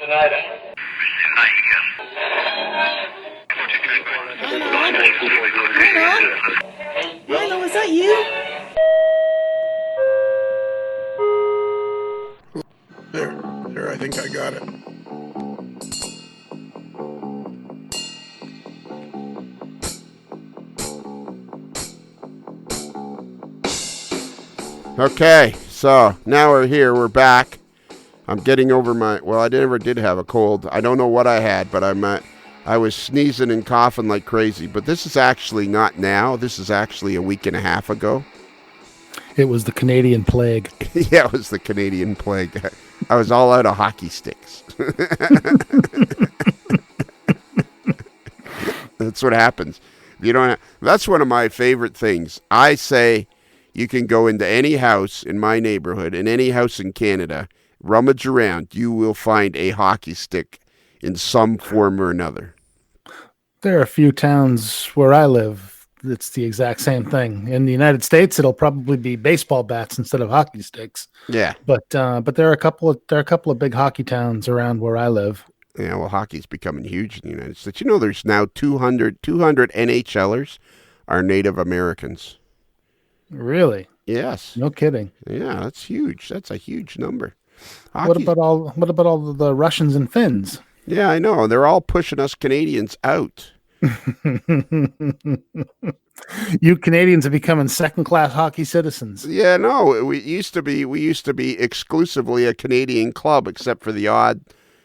Hello, is that you? There, I think I got it. Okay, so now we're here. We're back. I'm getting over my. Well, I never did have a cold. I don't know what I had, but I was sneezing and coughing like crazy. But this is actually not now. This is actually a week and a half ago. It was the Canadian plague. Yeah, it was the Canadian plague. I was all out of hockey sticks. That's what happens. You don't. That's one of my favorite things. I say. You can go into any house in my neighborhood, in any house in Canada, rummage around, you will find a hockey stick in some form or another. There are a few towns where I live. It's the exact same thing. In the United States, it'll probably be baseball bats instead of hockey sticks. Yeah. But there are a couple of big hockey towns around where I live. Yeah, well, hockey's becoming huge in the United States. You know, there's now 200 NHLers are Native Americans. Really? Yes. No kidding. Yeah, that's huge. That's a huge number. What about all the Russians and Finns? Yeah, I know. They're all pushing us Canadians out. You Canadians are becoming second-class hockey citizens. Yeah, no. We used to be exclusively a Canadian club, except for the odd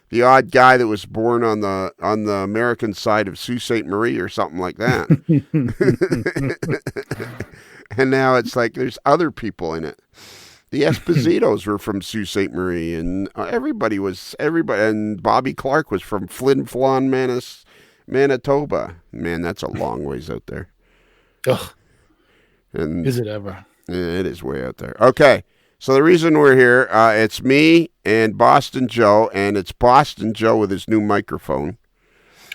guy that was born on the American side of Sault Ste. Marie or something like that. And now it's like there's other people in it. The Espositos were from Sault Ste. Marie, and everybody, and Bobby Clark was from Flin Flon, Manitoba. Man, that's a long ways out there. Ugh. And is it ever? It is way out there. Okay, so the reason we're here, it's me and Boston Joe, and it's Boston Joe with his new microphone.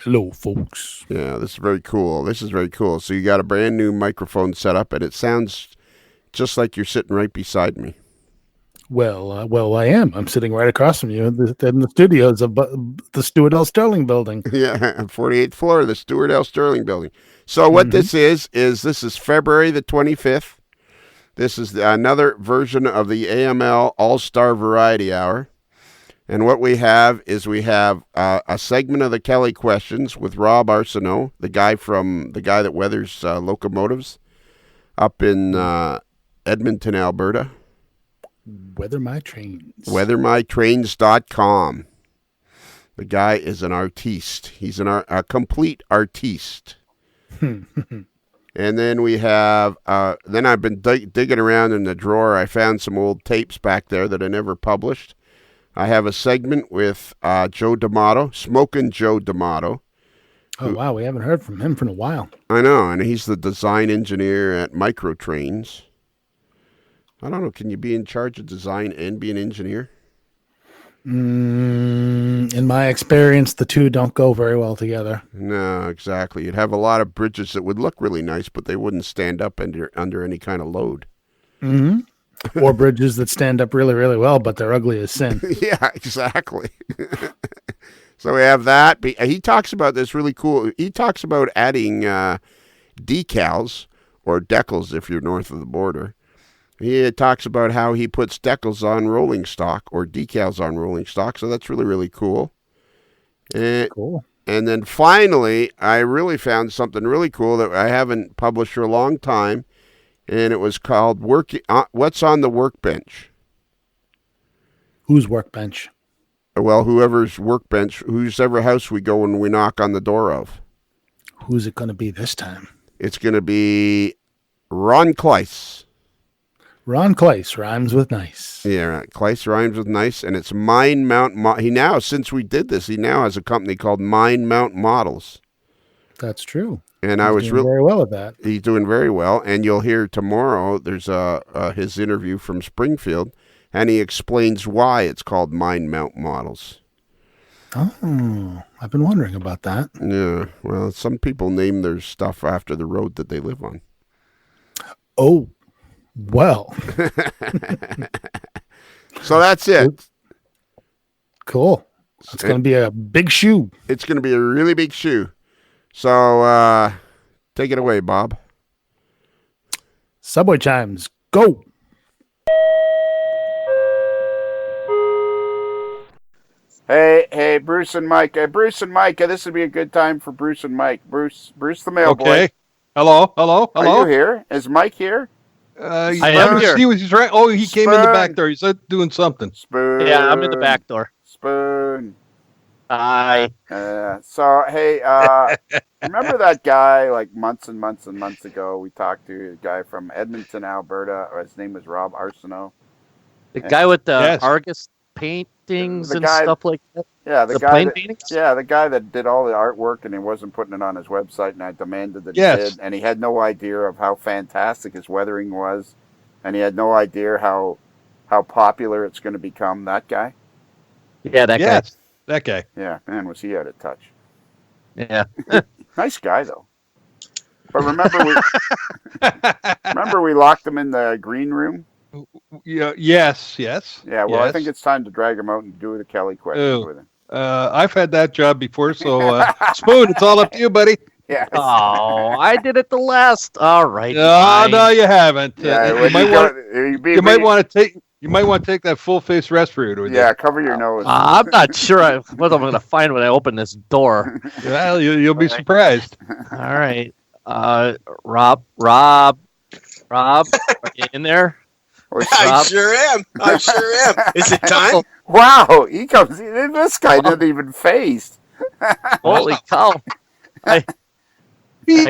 Hello, folks. Yeah, this is very cool. So you got a brand new microphone set up, and it sounds just like you're sitting right beside me. Well, I am. I'm sitting right across from you in the studios of the Stuart L. Sterling building. Yeah, 48th floor of the Stuart L. Sterling building. So what this is February the 25th. This is another version of the AML All-Star Variety Hour. And what we have is a segment of the Kelly Questions with Rob Arsenault, the guy that weathers locomotives up in Edmonton, Alberta. Weather My Trains. WeatherMyTrains.com. The guy is an artiste. He's a complete artiste. And then we have, then I've been digging around in the drawer. I found some old tapes back there that I never published. I have a segment with Joe D'Amato, Smokin' Joe D'Amato. Oh, wow. We haven't heard from him for a while. I know, and he's the design engineer at Microtrains. I don't know. Can you be in charge of design and be an engineer? In my experience, the two don't go very well together. No, exactly. You'd have a lot of bridges that would look really nice, but they wouldn't stand up under any kind of load. Mm-hmm. Or bridges that stand up really, really well, but they're ugly as sin. Yeah, exactly. So we have that. He talks about this really cool. He talks about adding decals or decals if you're north of the border. He talks about how he puts decals on rolling stock or decals on rolling stock. So that's really, really cool. Cool. And then finally, I really found something really cool that I haven't published for a long time. And it was called What's on the Workbench? Whose workbench? Well, whoever's workbench, whosever house we go and we knock on the door of. Who's it going to be this time? It's going to be Ron Klaiss. Ron Klaiss rhymes with nice. Yeah, Klaiss rhymes with nice, and it's Mind Mount. He now, since we did this, he now has a company called Mind Mount Models. That's true. And He's doing very well at that. He's doing very well, and you'll hear tomorrow. There's his interview from Springfield, and he explains why it's called Mind Mount Models. Oh, I've been wondering about that. Yeah, well, some people name their stuff after the road that they live on. Oh, well. So that's it. Cool. It's going to be a big shoe. It's going to be a really big shoe. So take it away, Bob. Subway chimes, go. Hey, Bruce and Mike. Bruce and Mike, this would be a good time for Bruce and Mike. Bruce the mailboy. Okay. Hello. Are you here? Is Mike here? I am here. He's right. Oh, he came in the back door. He's doing something. Spoon. Yeah, I'm in the back door. Spoon. Hi. So, hey, remember that guy like months and months and months ago? We talked to a guy from Edmonton, Alberta. His name was Rob Arsenault. The guy with the Yes. Argus paintings The and guy- stuff like that? Yeah, The plane paintings? Yeah, the guy that did all the artwork and he wasn't putting it on his website, and I demanded that Yes. he did. And he had no idea of how fantastic his weathering was, and he had no idea how popular it's going to become. That guy. Yeah, that Yes. That guy. Yeah, man, was he out of touch. guy. Yeah. Nice guy though. But remember we locked him in the green room. Yeah. Yes. Yeah, well, I yes. think it's time to drag him out and do the Kelly questions Oh. with him. I've had that job before, so Spoon, it's all up to you, buddy. Yeah. Oh, I did it the last. All right. No, fine. no, you haven't. Yeah, you when might go- want. be- You might want to take that full face respirator with Yeah, cover your nose. I'm not sure what I'm going to find when I open this door. you. Well, you'll be surprised. All right. Rob, are you in there? I Rob? sure am. Is it time? Wow, he comes. This guy didn't even phase. Holy cow. I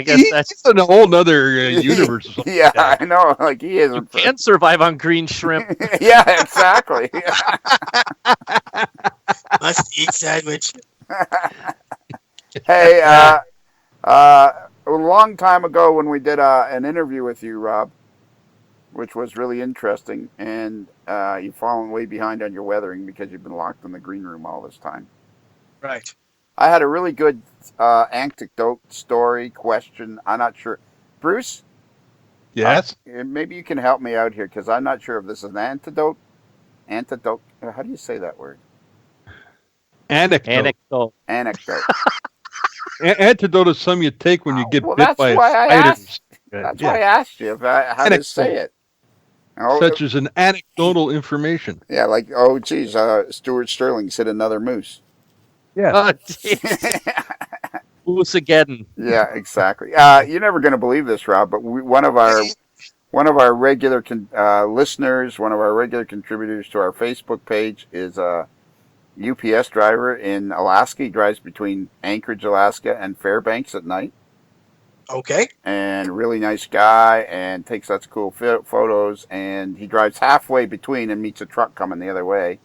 guess He's that's- in a whole nother universe. Or something Yeah, like that. I know. Like he isn't. Can survive on green shrimp. Yeah, exactly. Must eat sandwich. Hey, a long time ago when we did an interview with you, Rob, which was really interesting, and you've fallen way behind on your weathering because you've been locked in the green room all this time. Right. I had a really good anecdote, story, question. I'm not sure. Bruce, Yes. maybe you can help me out here because I'm not sure if this is an antidote. Antidote. How do you say that word? Anecdote. Anecdote. Antidote is something you take when you get Well, bit that's by a why I spider. asked. That's why I asked you how to say it. Oh, Such as an anecdotal information. yeah, like, geez, Stuart Sterling's hit another moose. Yeah. Oh, jeez. Moose again. Yeah, exactly. You're never going to believe this, Rob, but one of our regular listeners, one of our regular contributors to our Facebook page is a UPS driver in Alaska. He drives between Anchorage, Alaska, and Fairbanks at night. Okay. And really nice guy, and takes lots of cool photos. And he drives halfway between and meets a truck coming the other way.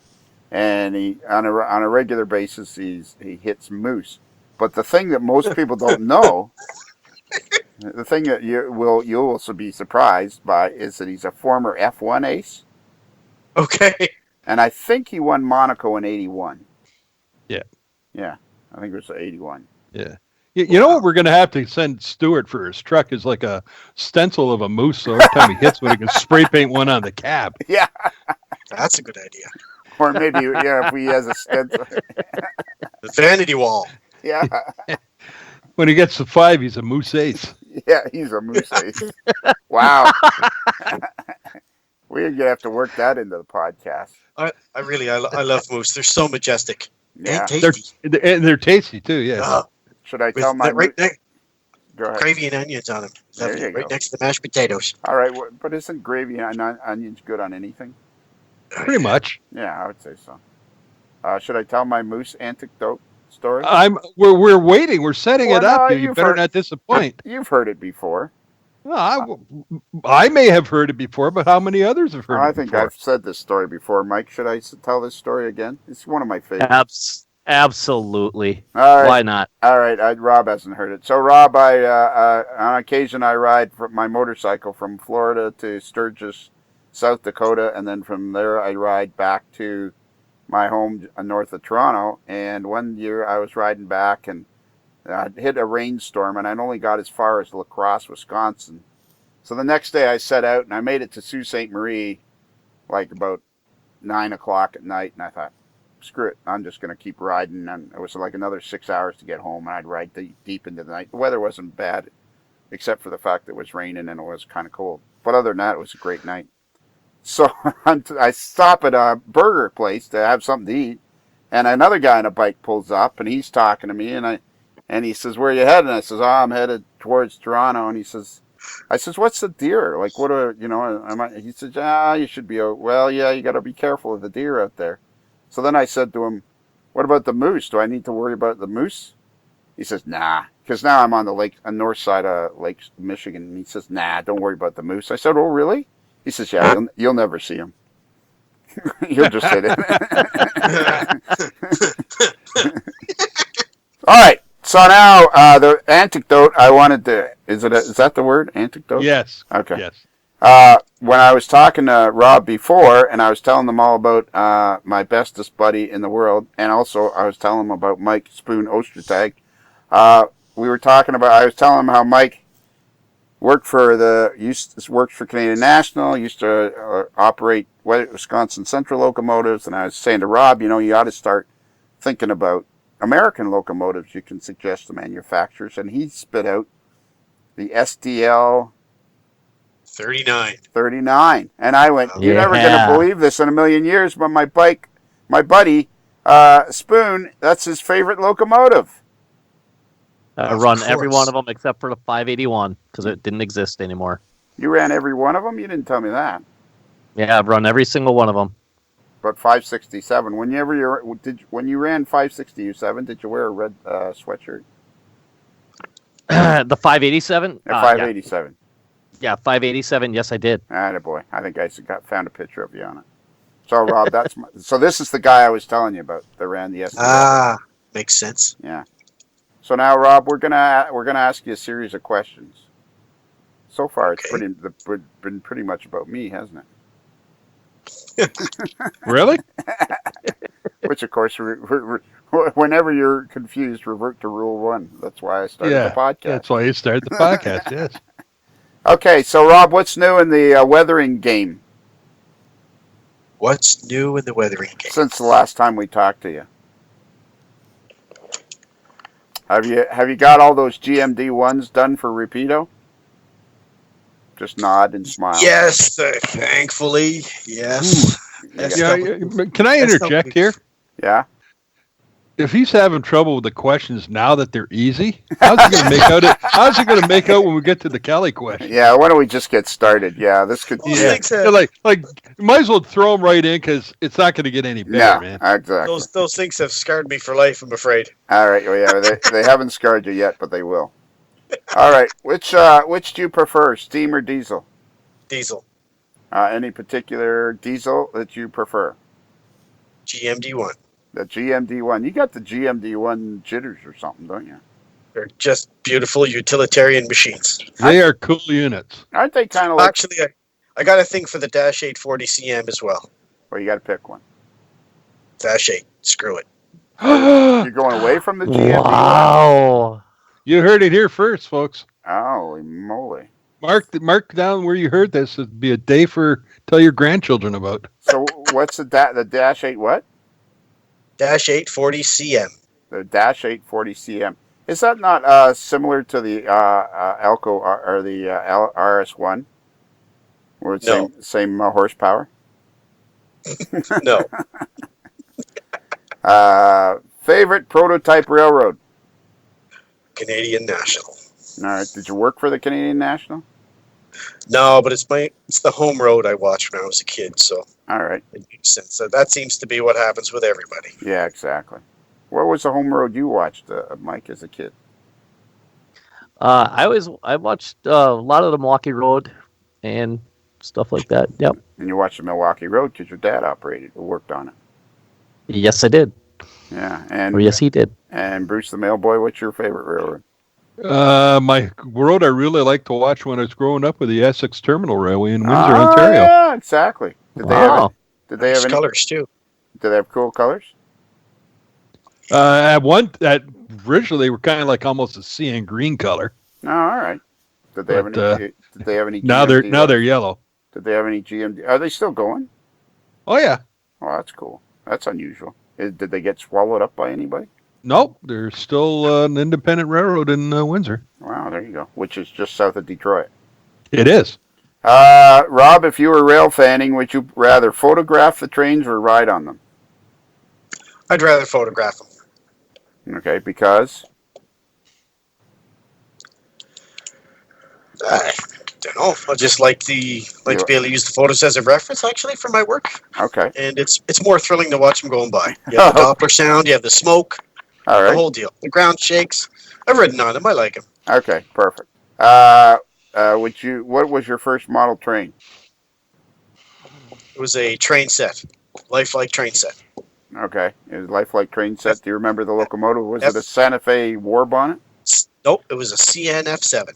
And he on a regular basis he hits moose. But the thing that most people don't know, the thing that you'll also be surprised by, is that he's a former F1 ace. Okay. And I think he won Monaco in '81. Yeah. Yeah, I think it was '81. Yeah. You know what we're going to have to send Stuart for his truck is like a stencil of a moose, so every time he hits one, he can spray paint one on the cab. Yeah. That's a good idea. Or maybe, if he has a stencil. The vanity wall. Yeah. When he gets to 5, he's a moose ace. Yeah, he's a moose ace. Wow. We're going to have to work that into the podcast. I love moose. They're so majestic. Yeah. And tasty. They're tasty too, yeah. Oh, Should I with tell my... right next, Go ahead. gravy and onions on them. There Lovely. you Right go. next to the mashed potatoes. All right, but isn't gravy and onions good on anything? Pretty much. Yeah, I would say so. Should I tell my moose anecdote story? We're waiting. We're setting it Well, up. no, You you've better heard- not disappoint. You've heard it before. No, I may have heard it before, but how many others have heard I it think before? I've said this story before. Mike, should I tell this story again? It's one of my favorites. Absolutely. All right. Why not? All right, Rob hasn't heard it. So, Rob, on occasion I ride my motorcycle from Florida to Sturgis, South Dakota, and then from there I ride back to my home north of Toronto. And one year I was riding back and I hit a rainstorm, and I'd only got as far as La Crosse, Wisconsin. So the next day I set out, and I made it to Sault Ste. Marie like about 9 o'clock at night, and I thought, screw it. I'm just going to keep riding. And it was like another 6 hours to get home, and I'd ride deep into the night. The weather wasn't bad, except for the fact that it was raining and it was kind of cold. But other than that, it was a great night. So I stop at a burger place to have something to eat, and another guy on a bike pulls up, and he's talking to me, and he says, "Where are you headed?" And I says, "Oh, I'm headed towards Toronto." And I says, "What's the deer? Like, what are, he says, you should be, well, yeah, you got to be careful of the deer out there." So then I said to him, "What about the moose? Do I need to worry about the moose?" He says, "Nah," because now I'm on the north side of Lake Michigan. And he says, "Nah, don't worry about the moose." I said, "Oh, really?" He says, "Yeah, you'll never see him. You'll just hit it." All right. So now the anecdote I wanted to is that the word, anecdote? Yes. Okay. Yes. When I was talking to Rob before, and I was telling them all about my bestest buddy in the world, and also I was telling them about Mike Spoon Ostertag. I was telling him how Mike worked for Canadian National, used to operate Wisconsin Central locomotives, and I was saying to Rob, you ought to start thinking about American locomotives you can suggest to manufacturers, and he spit out the STL 39. And I went, "You're never going to believe this in a million years, but my buddy, Spoon, that's his favorite locomotive." I run every one of them except for the 581 because it didn't exist anymore. You ran every one of them? You didn't tell me that. Yeah, I've run every single one of them. But 567, when you ran 567, did you wear a red sweatshirt? The 587? 587. Yeah, 587. Yes, I did. Attaboy. I think I found a picture of you on it. So, Rob, so this is the guy I was telling you about that ran the STL. Ah, makes sense. Yeah. So now, Rob, we're gonna ask you a series of questions. So far, it's been pretty much about me, hasn't it? Really? Which, of course, whenever you're confused, revert to Rule 1. That's why I started the podcast. That's why you started the podcast. Yes. Okay, so Rob, what's new in the weathering game? What's new in the weathering game? Since the last time we talked to you. Have you got all those GMD ones done for Rapido? Just nod and smile. Yes, thankfully, yes. Can I interject here? Yeah. If he's having trouble with the questions now that they're easy, how's he going to make out? How's he going to make out when we get to the Kelly question? Yeah. Why don't we just get started? Yeah. This could. Yeah. Like, might as well throw them right in because it's not going to get any better, man. Exactly. Those things have scarred me for life, I'm afraid. All right. Well, yeah. They haven't scarred you yet, but they will. All right. Which do you prefer, steam or diesel? Diesel. Any particular diesel that you prefer? GMD1. The GMD1. You got the GMD1 jitters or something, don't you? They're just beautiful utilitarian machines. They are cool units. Aren't they kind of like... Actually, I got a thing for the Dash 840 CM as well. Well, you got to pick one. Dash 8. Screw it. You're going away from the GMD1? Wow. You heard it here first, folks. Holy moly. Mark down where you heard this. It'd be a day for tell your grandchildren about. So what's the Dash 8 what? Dash 840 CM. The Dash 840 CM. Is that not similar to the Elco or the RS1? Where it's same horsepower? No. Favorite prototype railroad? Canadian National. All right. Did you work for the Canadian National? No, but it's the home road I watched when I was a kid, so all right. It makes sense. So that seems to be what happens with everybody. Yeah, exactly. What was the home road you watched, Mike, as a kid? I watched a lot of the Milwaukee Road and stuff like that. Yep. And you watched the Milwaukee Road because your dad worked on it. Yes, I did. Yeah, yes, he did. And Bruce the Mailboy, what's your favorite railroad? My road I really liked to watch when I was growing up with the Essex Terminal Railway in Windsor, Ontario. Yeah, exactly. Did they have any colors too? Did they have cool colors? Originally they were kind of like almost a cyan green color. Oh, all right. Did they have any? Now they're yellow. Did they have any GMD? Are they still going? Oh yeah. Oh, that's cool. That's unusual. Did they get swallowed up by anybody? Nope, there's still an independent railroad in Windsor. Wow, there you go. Which is just south of Detroit. It is. Rob, if you were rail fanning, would you rather photograph the trains or ride on them? I'd rather photograph them. Okay, because? I don't know. I just like to be able to use the photos as a reference, actually, for my work. Okay. And it's more thrilling to watch them going by. You have the Doppler sound, you have the smoke, All right. the whole deal. The ground shakes. I've ridden on them. I like them. Okay, perfect. What was your first model train? It was a train set, lifelike train set. Okay, it was lifelike train set. Do you remember the locomotive? Was it a Santa Fe war bonnet? Nope, it was a CNF7.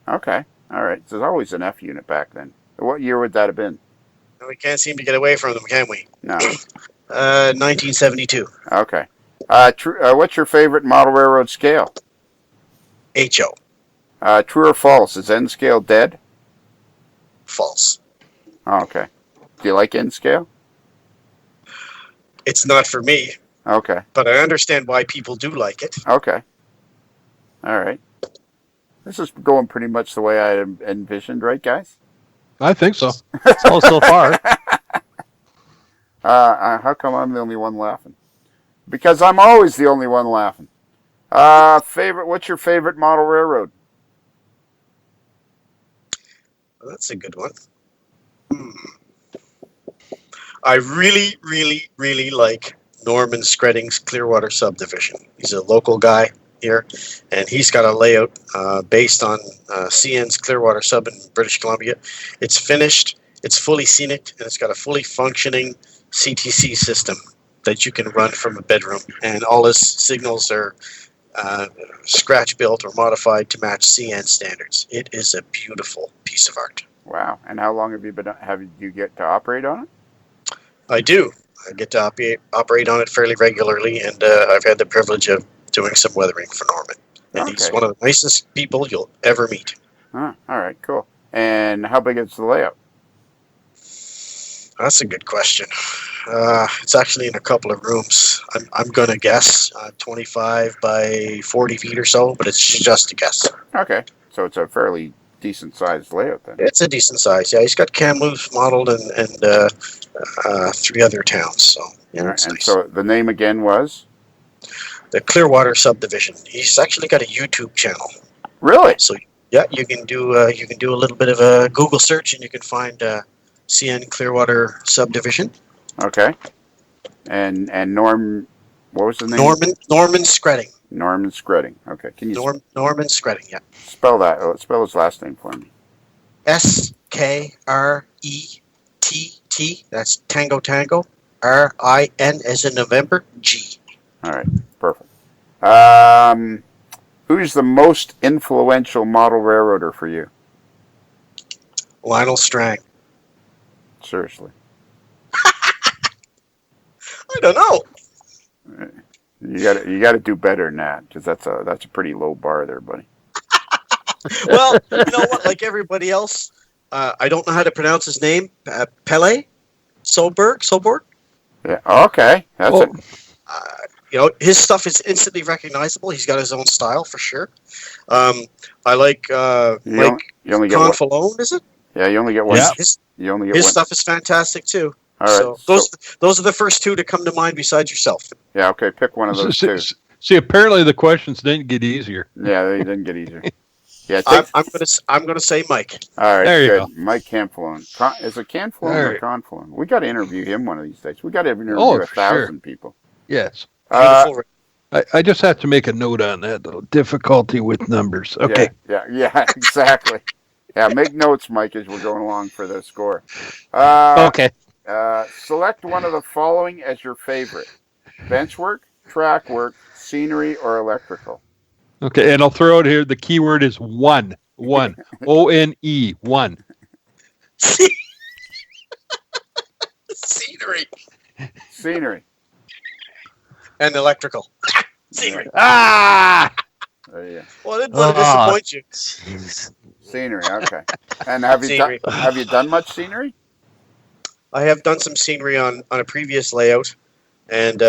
Okay, all right. So there's always an F unit back then. What year would that have been? We can't seem to get away from them, can we? No. 1972. Okay. What's your favorite model railroad scale? HO. True or false? Is N scale dead? False. Oh, okay. Do you like N scale? It's not for me, Okay. but I understand why people do like it. Okay. All right. This is going pretty much the way I envisioned, right, guys? I think so. So far. How come I'm the only one laughing? Because I'm always the only one laughing. What's your favorite model railroad? Well, that's a good one. I really, really, really like Norman Skredding's Clearwater subdivision. He's a local guy here, and he's got a layout based on CN's Clearwater sub in British Columbia. It's finished, it's fully scenic, and it's got a fully functioning CTC system that you can run from a bedroom, and all his signals are scratch built or modified to match CN standards. It is a beautiful piece of art. Wow. And how long have you get to operate on it? I do. I get to operate on it fairly regularly, and I've had the privilege of doing some weathering for Norman. And he's one of the nicest people you'll ever meet. All right, cool. And how big is the layout? That's a good question. It's actually in a couple of rooms. I'm going to guess 25 by 40 feet or so, but it's just a guess. Okay, so it's a fairly decent sized layout then. It's a decent size. Yeah, he's got Kamloops modeled and 3 other towns. So yeah, it's and nice. so the name again was? The Clearwater subdivision. He's actually got a YouTube channel. Really? So yeah, you can do a little bit of a Google search and you can find CN Clearwater subdivision. Okay. And Norm, what was the name? Norman Skredding. Norman Skredding. Okay. Can you Norman Skredding? Yeah. spell that? Spell his last name for me. SKRETT. That's Tango Tango. RIN as in November. G. All right. Perfect. Who's the most influential model railroader for you? Lionel Strang. Seriously. I don't know. You got to do better than that, because that's a pretty low bar there, buddy. Well, you know what? Like everybody else, I don't know how to pronounce his name. Pele Solberg. Yeah. Okay. That's it. His stuff is instantly recognizable. He's got his own style for sure. I like you only get Confalone, is it? Yeah, you only get one. Yeah. You only get His one. stuff is fantastic too. All right. So those are the first 2 to come to mind besides yourself. Yeah. Okay. Pick one of those two. See, apparently the questions didn't get easier. Yeah, they didn't get easier. Yeah. I'm gonna say Mike. All right. There you good. go. Mike Canfalone. Is it Canfalone or Confalone? We got to interview him one of these days. We got to interview 1,000 people. Yes. Beautiful. I just have to make a note on that, though. Difficulty with numbers. Okay. Yeah, exactly. Yeah, make notes, Mike, as we're going along for the score. Okay. Select one of the following as your favorite: bench work, track work, scenery, or electrical. Okay, and I'll throw out here, the keyword is one. One. O-N-E, one. Scenery. And electrical. Scenery. Ah! There you go. Well, I didn't want to disappoint you. Jeez. Scenery, okay. And have you done much scenery? I have done some scenery on a previous layout, and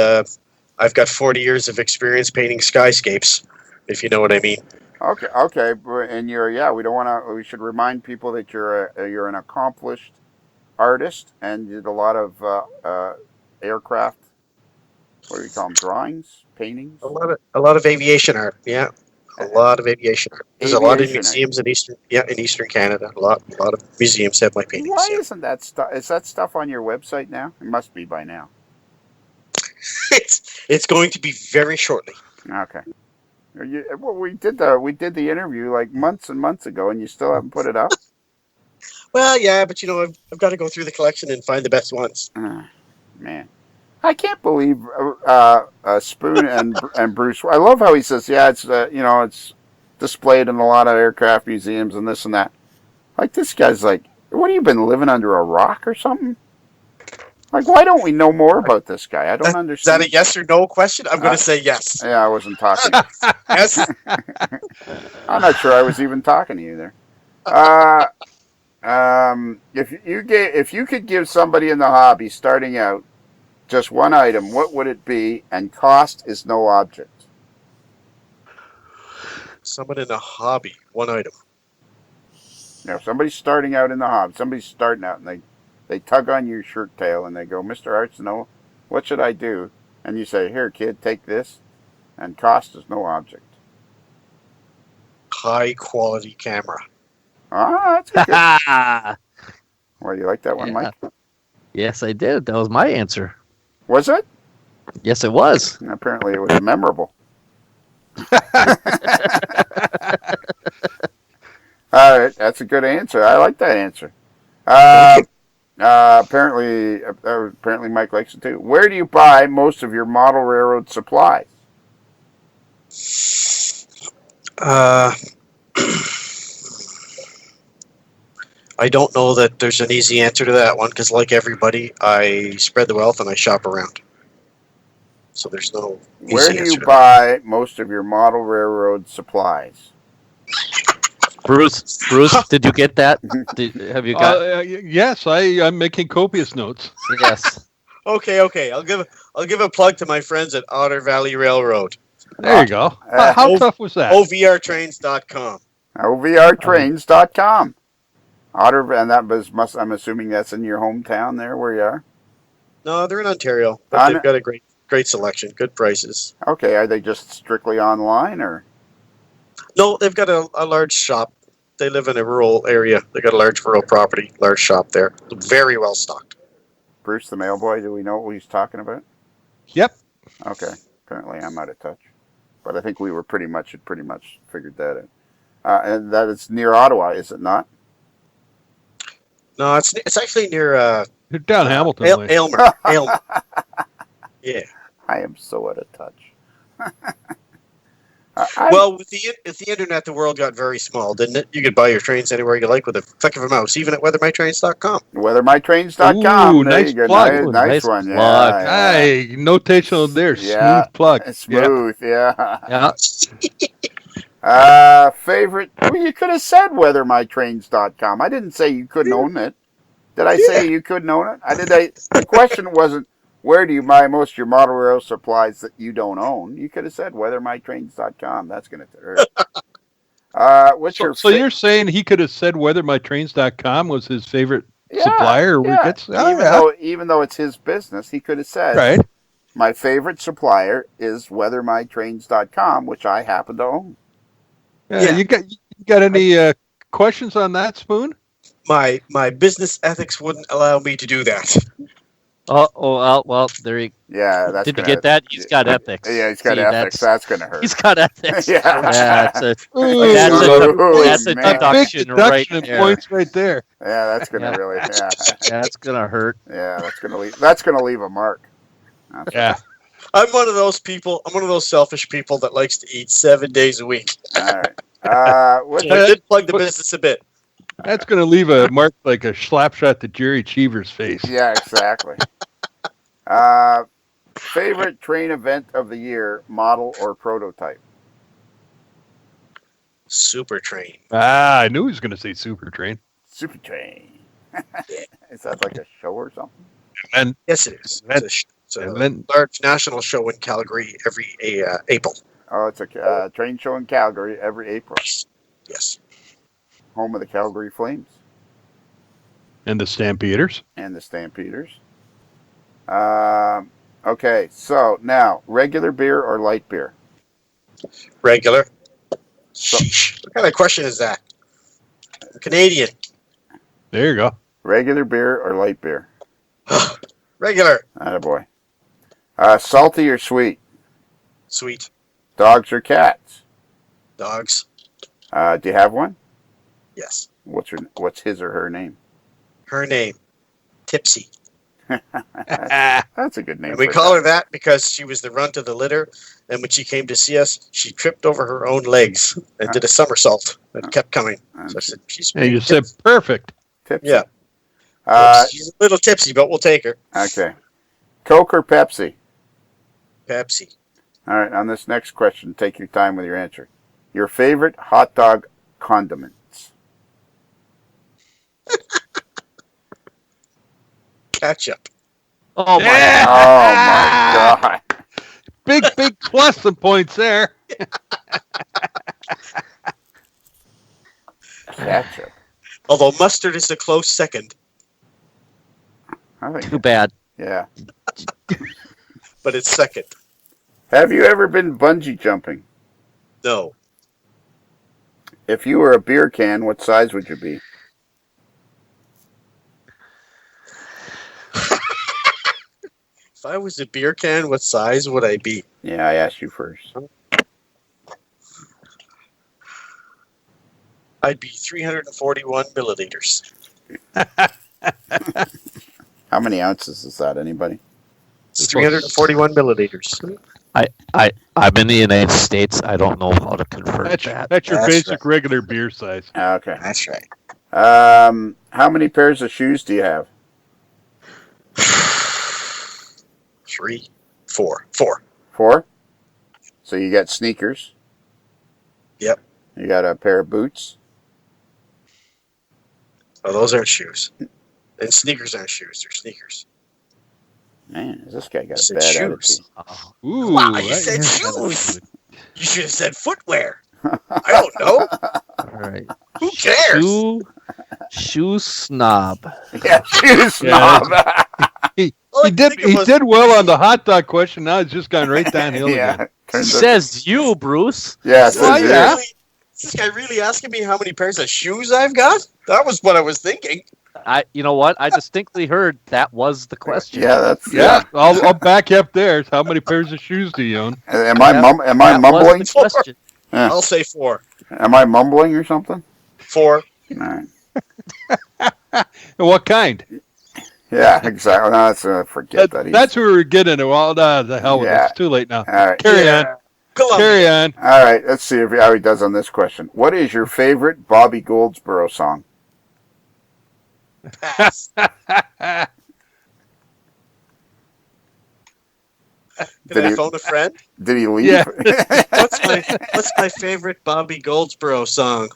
I've got 40 years of experience painting skyscapes, if you know what I mean. Okay, and we don't want to. We should remind people that you're an accomplished artist and did a lot of aircraft. What do we call them? Drawings, paintings. A lot of aviation art. Yeah, a lot of aviation art. There's a lot of Aviation art. museums in Eastern Canada. A lot of museums have my paintings. Why yeah. isn't that stuff? Is that stuff on your website now? It must be by now. It's going to be very shortly. Okay. Well, we did the interview like months and months ago, and you still haven't put it up. Well, yeah, but I've got to go through the collection and find the best ones. Man, I can't believe Spoon and Bruce. I love how he says, "Yeah, it's it's displayed in a lot of aircraft museums and this and that." Like this guy's like, "What have you been living under a rock or something?" Like, why don't we know more about this guy? I don't understand. Is that a yes or no question? I'm going to say yes. Yeah, I wasn't talking. Yes. I'm not sure I was even talking to you there. If you could give somebody in the hobby starting out just one item, what would it be? And cost is no object. Someone in a hobby, one item. Now, if somebody's starting out in the hobby, somebody's starting out and they tug on your shirt tail and they go, "Mr. Arsenault, what should I do?" And you say, "Here, kid, take this." And cost is no object. High quality camera. Ah, that's good. Well, you like that one, Mike? Yes, I did. That was my answer. Was it? Yes, it was. And apparently it was memorable. All right, that's a good answer. I like that answer. Apparently Mike likes it too. Where do you buy most of your model railroad supplies? I don't know that there's an easy answer to that one because, like everybody, I spread the wealth and I shop around. So there's no easy Where do answer you to buy most of your model railroad supplies? Bruce, did you get that? Have you got? Yes, I'm making copious notes. Yes. Okay. I'll give a plug to my friends at Otter Valley Railroad. There you go. How tough was that? OVRtrains.com. OVRtrains.com. Otter, and I'm assuming that's in your hometown there where you are? No, they're in Ontario, but they've got a great selection, good prices. Okay, are they just strictly online or? No, they've got a large shop. They live in a rural area. They got a large rural property, large shop there. Very well stocked. Bruce the mailboy, do we know what he's talking about? Yep. Okay. Apparently I'm out of touch. But I think we were pretty much figured that out. And that it's near Ottawa, is it not? No, it's actually near You're down Hamilton way. Aylmer. Yeah. I am so out of touch. Well, with the internet, the world got very small, didn't it? You could buy your trains anywhere you like with a click of a mouse, even at weathermytrains.com. Weathermytrains.com. Ooh, there nice you go. plug. Nice one. Plug. Yeah. Hey, notational there. Yeah. Smooth plug. Smooth, yeah. Yeah. Favorite? Well, you could have said weathermytrains.com. I didn't say you couldn't own it. Did I say you couldn't own it? The question wasn't, where do you buy most of your model rail supplies that you don't own? You could have said weathermytrains.com. That's going to hurt. So you're saying he could have said weathermytrains.com was his favorite supplier? Even though it's his business, he could have said, right. My favorite supplier is weathermytrains.com, which I happen to own. Yeah. You got any questions on that, Spoon? My business ethics wouldn't allow me to do that. Well, there you. Yeah, that's. Did you get that? He's got ethics. Yeah, he's got ethics. That's going to hurt. He's got ethics. Yeah. That's a Big deduction right in there. points right there. Yeah, that's going to really. Yeah. That's going to hurt. Yeah, that's going to leave a mark. Yeah. I'm one of those people. I'm one of those selfish people that likes to eat 7 days a week. All right. So I did plug the business a bit. That's going to leave a mark like a slap shot to Jerry Cheever's face. Yeah, exactly. Favorite train event of the year, model or prototype? Super train. I knew he was going to say super train. Super train. Is that like a show or something? And Yes, it is. It's It's a And then- large national show in Calgary every April. Oh, it's a train show in Calgary every April. Yes. Home of the Calgary Flames And the Stampeders. and the Stampeders. Okay, so now, regular beer or light beer? Regular. Sheesh. What kind of question is that? I'm Canadian. There you go. Regular beer or light beer? Regular. Attaboy. Salty or sweet? Sweet. Dogs or cats? Dogs. Do you have one? Yes. What's his or her name? Her name. Tipsy. That's a good name. And we for a call dog. her that because she was the runt of the litter. And when she came to see us, she tripped over her own legs and did a somersault and kept coming. So I said, she's And you said perfect. Tipsy. Yeah. She's a little tipsy, but we'll take her. Okay. Coke or Pepsi? Pepsi. All right, on this next question, take your time with your answer. Your favorite hot dog condiments? Ketchup. Oh my! Yeah! Oh, my God. Big plus some points there. Ketchup. Although mustard is a close second, I think, Too bad. yeah. but it's second. Have you ever been bungee jumping? No. If you were a beer can, what size would you be? If I was a beer can, what size would I be? Yeah, I asked you first. I'd be 341 milliliters. How many ounces is that, anybody? It's 341 milliliters. I'm in the United States. I don't know how to convert That's that. your That's basic regular beer size. Okay. That's right. How many pairs of shoes do you have? 3, 4. 4. 4? So you got sneakers. Yep. You got a pair of boots. Oh, those aren't shoes. And sneakers aren't shoes. They're sneakers. Man, this guy got You a said bad shoes. attitude. Ooh, Wow, you that- said shoes. You should have said footwear. I don't know. All right. Who cares? Shoe snob. Yeah, shoe snob. All I He could think of was- did well on the hot dog question. Now it's just gone right downhill yeah. again. Turns out- Says you, Bruce. yeah, Is says this you. guy really- is this guy really asking me how many pairs of shoes I've got? That was what I was thinking. You know what? I distinctly heard that was the question. Yeah, that's Yeah, I'll back you up there. How many pairs of shoes do you own? Am I That- am I That mumbling? was the question. Yeah. I'll say 4. Am I mumbling or something? 4. All right. And what kind? Yeah, exactly. No, that's forget that. That's who we were getting to. Well, the hell with Yeah. it. It's too late now. All right. Carry on. Columbia. Carry on. All right. Let's see how he does on this question. What is your favorite Bobby Goldsboro song? Pass. Did I he- phone a friend? Did he leave? Yeah. What's my favorite Bobby Goldsboro song?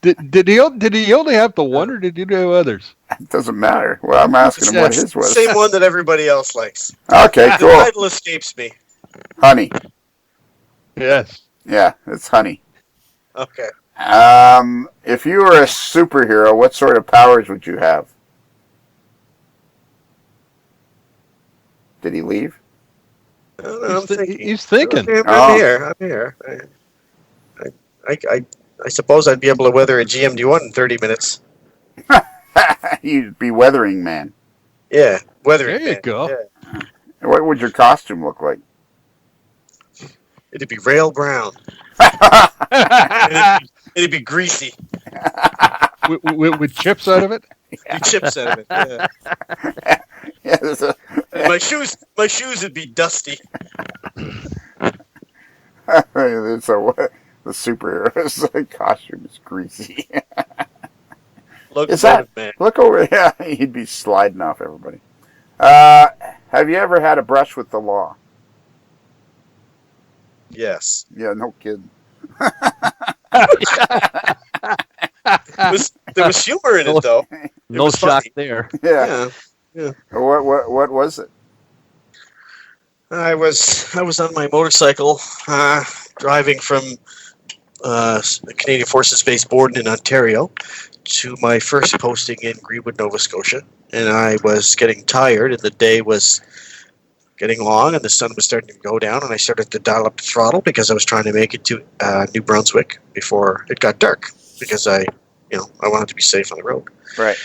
Did he only have the one, or did he do others? It doesn't matter. Well, I'm asking him what his was. Same one that everybody else likes. Okay, The cool. title escapes me. Honey. Yes. Yeah, it's Honey. Okay. If you were a superhero, what sort of powers would you have? Did he leave? I don't know, I'm thinking. He's thinking. Okay, Oh. I'm here. I suppose I'd be able to weather a GMD1 in 30 minutes. You'd be Weathering Man. Yeah, weathering. There you man. go. Yeah. What would your costume look like? It'd be rail brown. It'd be greasy. with chips out of it. Be chips out of it. Yeah. Yeah, there's a- And my shoes would be dusty. the superhero's costume is greasy. Locomotive man. Look over, yeah, he'd be sliding off everybody. Have you ever had a brush with the law? Yes. Yeah, no kidding. There was humor in it though. No was shock funny. there. Yeah. Yeah. What was it? I was on my motorcycle driving from the Canadian Forces Base Borden in Ontario to my first posting in Greenwood, Nova Scotia, and I was getting tired, and the day was getting long, and the sun was starting to go down, and I started to dial up the throttle because I was trying to make it to New Brunswick before it got dark, because I wanted to be safe on the road. Right.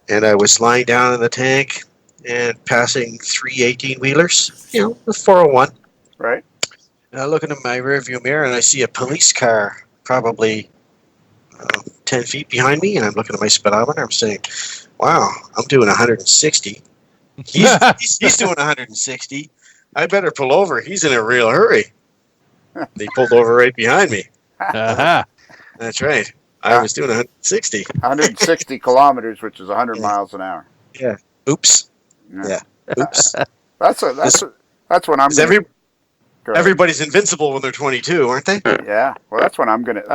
And I was lying down in the tank and passing 3 18-wheelers, the 401. Right. And I look into my rearview mirror and I see a police car probably 10 feet behind me, and I'm looking at my speedometer. I'm saying, wow, I'm doing 160. He's doing 160. I better pull over. He's in a real hurry. They pulled over right behind me. Uh-huh. That's right. I was doing 160. 160 kilometers, which is 100 miles an hour. Yeah. Oops. Yeah. Oops. That's what I'm. Everybody's invincible when they're 22, aren't they? Yeah. Well, that's what I'm gonna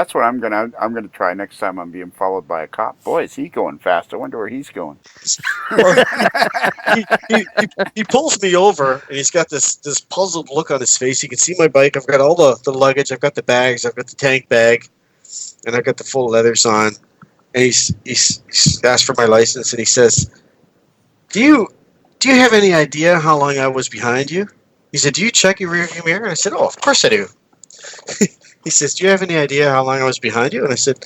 try next time I'm being followed by a cop. Boy, is he going fast? I wonder where he's going. He pulls me over, and he's got this puzzled look on his face. You can see my bike. I've got all the luggage. I've got the bags. I've got the tank bag, and I've got the full leathers on. And he's asked for my license, and he says, "Do you have any idea how long I was behind you?" He said, "Do you check your rearview mirror?" And I said, "Oh, of course I do." He says, "Do you have any idea how long I was behind you?" And I said,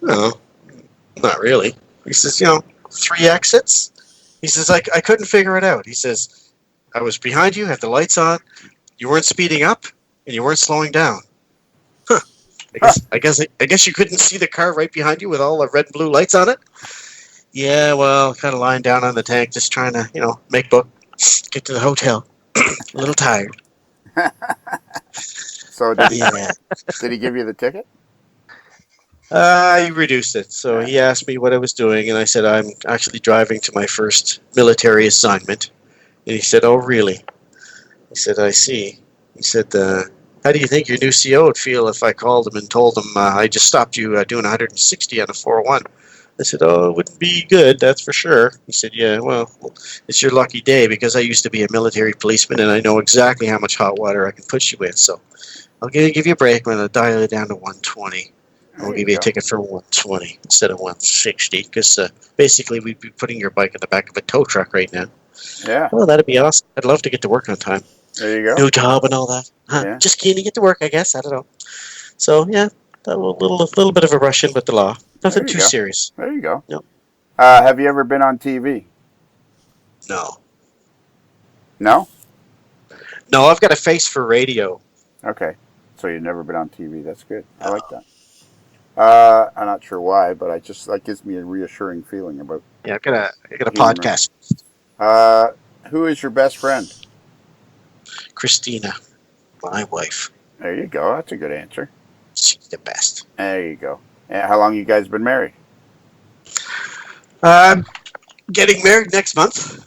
"No, not really." He says, 3 exits. He says, I couldn't figure it out. He says, "I was behind you, had the lights on, you weren't speeding up, and you weren't slowing down." Huh. I guess you couldn't see the car right behind you with all the red and blue lights on it? Yeah, well, kind of lying down on the tank, just trying to, make book, get to the hotel. A little tired. So did he give you the ticket? He reduced it. So he asked me what I was doing, and I said, "I'm actually driving to my first military assignment." And he said, "Oh, really?" He said, "I see." He said, "How do you think your new CO would feel if I called him and told him I just stopped you doing 160 on a 401? I said, "Oh, it wouldn't be good, that's for sure." He said, "Yeah, well, it's your lucky day, because I used to be a military policeman, and I know exactly how much hot water I can put you in. So I'll give you a break. I'm going to dial it down to 120. I'll give you a ticket for 120 instead of 160, because basically we'd be putting your bike in the back of a tow truck right now." Yeah. Well, that'd be awesome. I'd love to get to work on time. There you go. New job and all that. Yeah. Just keen to get to work, I guess. I don't know. So, yeah, a little bit of a rush in with the law. Nothing too serious. There you go. Yep. Have you ever been on TV? No. No? No, I've got a face for radio. Okay. So you've never been on TV. That's good. I like that. I'm not sure why, but that gives me a reassuring feeling about. Yeah, I got a podcast. Who is your best friend? Christina, my wife. There you go. That's a good answer. She's the best. There you go. And how long you guys been married? Getting married next month.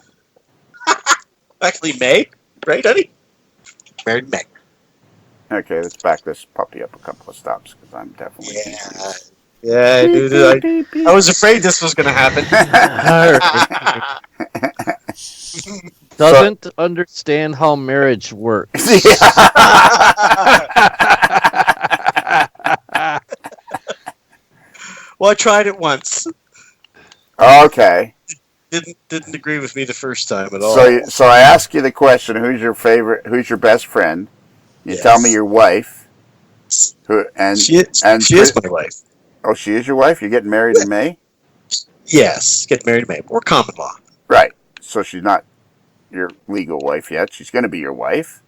Actually, May, right, honey? Married in May. Okay, let's back this puppy up a couple of stops, because I'm definitely. Yeah, dude. I was afraid this was going to happen. Doesn't understand how marriage works. Well, I tried it once. Okay. Didn't agree with me the first time at all. So I ask you the question: Who's your best friend? You tell me your wife. She is my wife. Oh, she is your wife? You're getting married in May? Yes, get married in May. We're common law. Right. So she's not your legal wife yet. She's going to be your wife.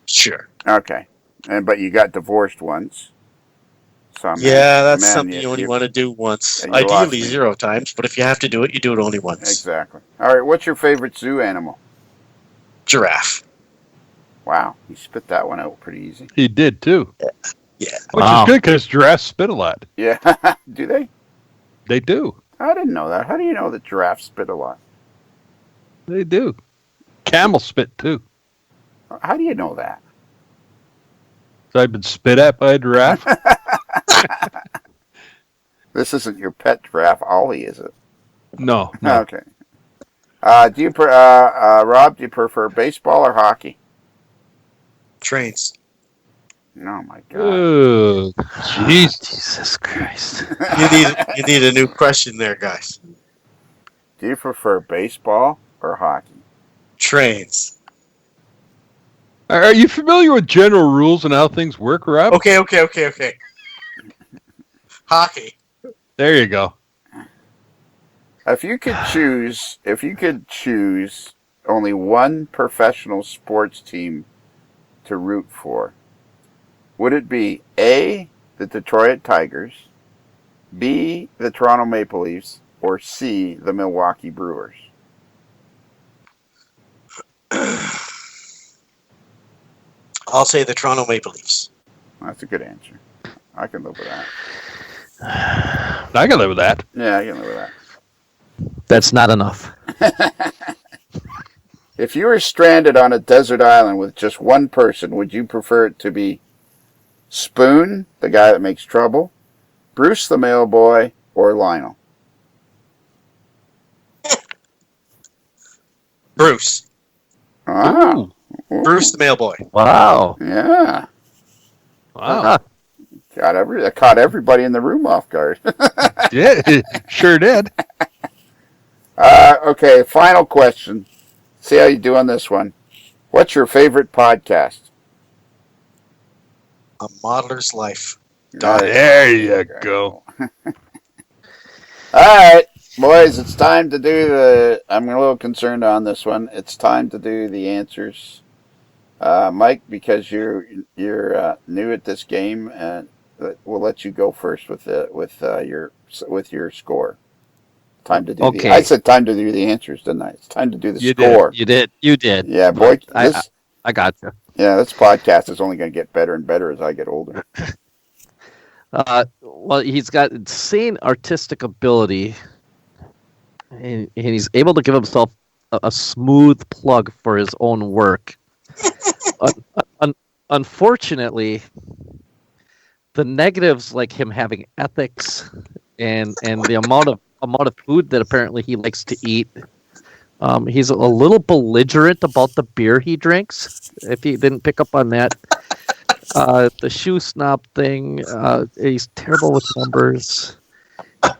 Sure. Okay. But you got divorced once. So that's something you only want to do once. Ideally 0 times, but if you have to do it, you do it only once. Exactly. All right. What's your favorite zoo animal? Giraffe. Wow. You spit that one out pretty easy. He did too. Yeah. Which is good, because giraffes spit a lot. Yeah. Do they? They do. I didn't know that. How do you know that giraffes spit a lot? They do. Camels spit too. How do you know that? So I've been spit at by a giraffe. This isn't your pet giraffe, Ollie, is it? No. Okay. Rob, do you prefer baseball or hockey? Trains. Oh my god. Oh, jeez. Jesus Christ. You need a new question there, guys. Do you prefer baseball or hockey? Trains. Are you familiar with general rules and how things work, Rob? Okay. Hockey. There you go. If you could choose only one professional sports team to root for, would it be A, the Detroit Tigers, B, the Toronto Maple Leafs, or C, the Milwaukee Brewers? I'll say the Toronto Maple Leafs. That's a good answer. I can live with that. I can live with that. Yeah, I can live with that. That's not enough. If you were stranded on a desert island with just one person, would you prefer it to be Spoon, the guy that makes trouble, Bruce the mailboy, or Lionel? Bruce. Ah, Bruce the mailboy. Wow. yeah. Wow. Caught everybody in the room off guard. Yeah, it sure did. Okay, final question. See how you do on this one. What's your favorite podcast? A Modeler's Life. There you go. All right, boys, it's time to do the... I'm a little concerned on this one. It's time to do the answers. Mike, because you're new at this game, we'll let you go first with your score. Time to do Okay. I said time to do the answers, didn't I? It's time to do the You score. You did. Yeah, boy. I got you. Yeah, this podcast is only going to get better and better as I get older. Well, he's got insane artistic ability, and he's able to give himself a smooth plug for his own work. Unfortunately, the negatives, like him having ethics and the amount of food that apparently he likes to eat. He's a little belligerent about the beer he drinks. If you didn't pick up on that, the shoe snob thing. He's terrible with numbers.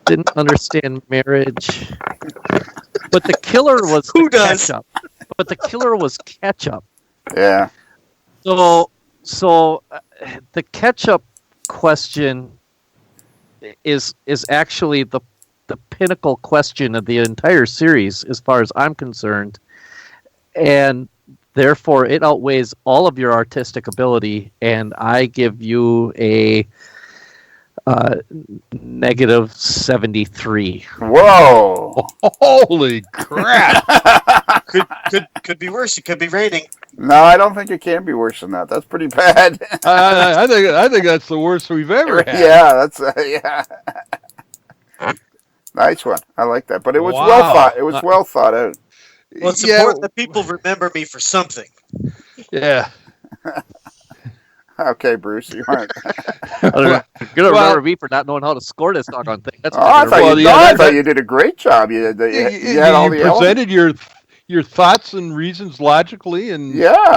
Didn't understand marriage. But the killer was ketchup. But the killer was ketchup. Yeah. So the ketchup question is actually the pinnacle question of the entire series, as far as I'm concerned, and therefore it outweighs all of your artistic ability. And I give you a negative 73. Whoa! Holy crap! Could be worse. It could be raining. No, I don't think it can be worse than that. That's pretty bad. I think that's the worst we've ever had. Yeah, that's yeah. Nice one. I like that. But it was Wow. well thought. It was well thought out. Well, it's important that people remember me for something. Yeah. Okay, Bruce, you aren't. You're gonna remember me for not knowing how to score this doggone thing. That's what I you're thought, gonna you, I thought you did a great job. You had all the elements. presented your thoughts and reasons logically and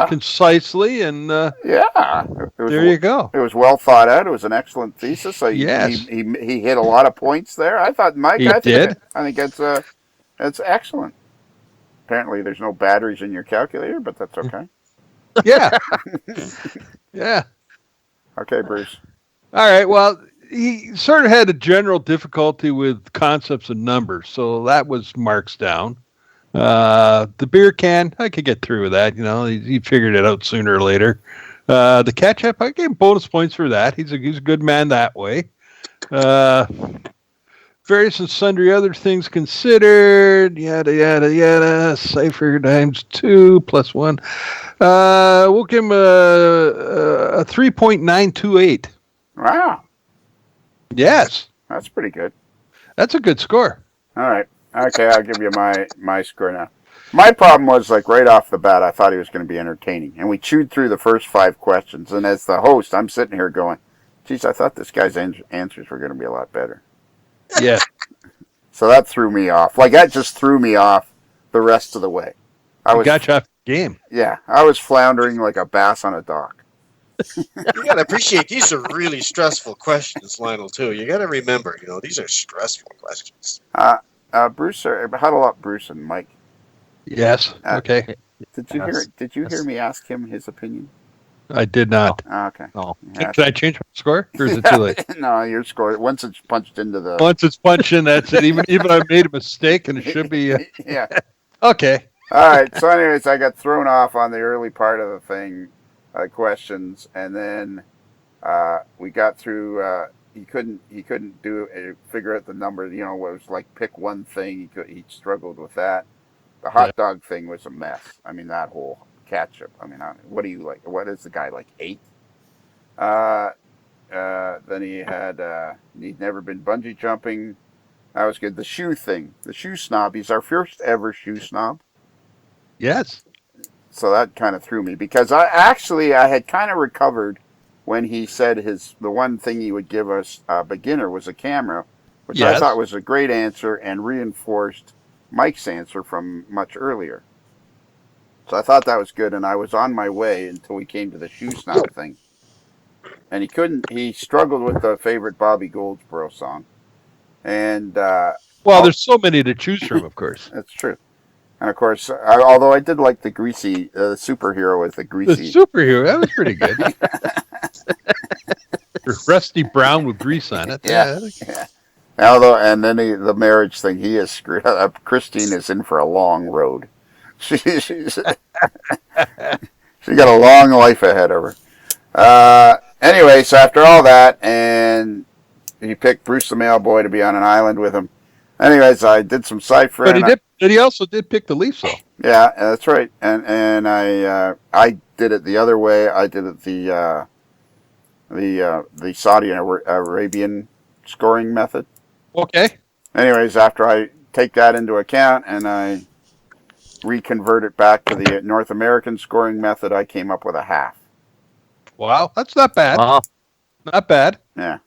concisely, and yeah. there you go. It was well thought out. It was an excellent thesis. So Yes. he hit a lot of points there. I thought, Mike, I think that's excellent. Apparently, there's no batteries in your calculator, but that's okay. Yeah. Yeah. Okay, Bruce. All right. Well, he sort of had a general difficulty with concepts and numbers, so that was marks down. The beer can, I could get through with that. You know, he figured it out sooner or later. The ketchup, I gave him bonus points for that. He's a good man that way. Various and sundry other things considered, yada, yada, yada. Cipher times 2 plus 1. We'll give him a 3.928. Wow. Yes. That's pretty good. That's a good score. All right. Okay, I'll give you my score now. My problem was, like, right off the bat, I thought he was going to be entertaining. And we chewed through the first 5 questions. And as the host, I'm sitting here going, geez, I thought this guy's answers were going to be a lot better. Yeah. So that threw me off. Like, that just threw me off the rest of the way. Gotcha game. Yeah, I was floundering like a bass on a dock. You got to appreciate these are really stressful questions, Lionel. Too. You got to remember, these are stressful questions. Bruce, huddle up, Bruce and Mike. Yes. Okay. Did you hear? Did you hear me ask him his opinion? I did not. Okay. No. Can I change my score, or is it too late? No, your score. Once it's punched into the. Once it's punched in, that's it. Even I made a mistake, and it should be. Yeah. Okay. All right. So, anyways, I got thrown off on the early part of the thing, questions, and then we got through. He couldn't figure out the number. It was like pick one thing. He struggled with that. The hot dog thing was a mess. I mean, that whole ketchup. I mean, what do you like? What is the guy like 8? Then he had he'd never been bungee jumping. That was good. The shoe thing, the shoe snob. He's our first ever shoe snob. Yes. So that kind of threw me because I had kind of recovered when he said the one thing he would give us a beginner was a camera, which I thought was a great answer and reinforced Mike's answer from much earlier. So I thought that was good, and I was on my way until we came to the shoe snob thing. And he struggled with the favorite Bobby Goldsboro song. And there's so many to choose from, of course. That's true. And of course, although I did like the greasy superhero with the greasy. The superhero, that was pretty good. Rusty brown with grease on it. Yeah. Although, and then the marriage thing, he is screwed up. Christine is in for a long road. She got a long life ahead of her. Anyway, so after all that, and he picked Bruce the Mailboy to be on an island with him. Anyways, I did some ciphering. But he also did pick the Leafs, though. Yeah, that's right. And I did it the other way. I did it the Saudi Arabian scoring method. Okay. Anyways, after I take that into account and I reconvert it back to the North American scoring method, I came up with a half. Wow, that's not bad. Wow. Not bad. Yeah.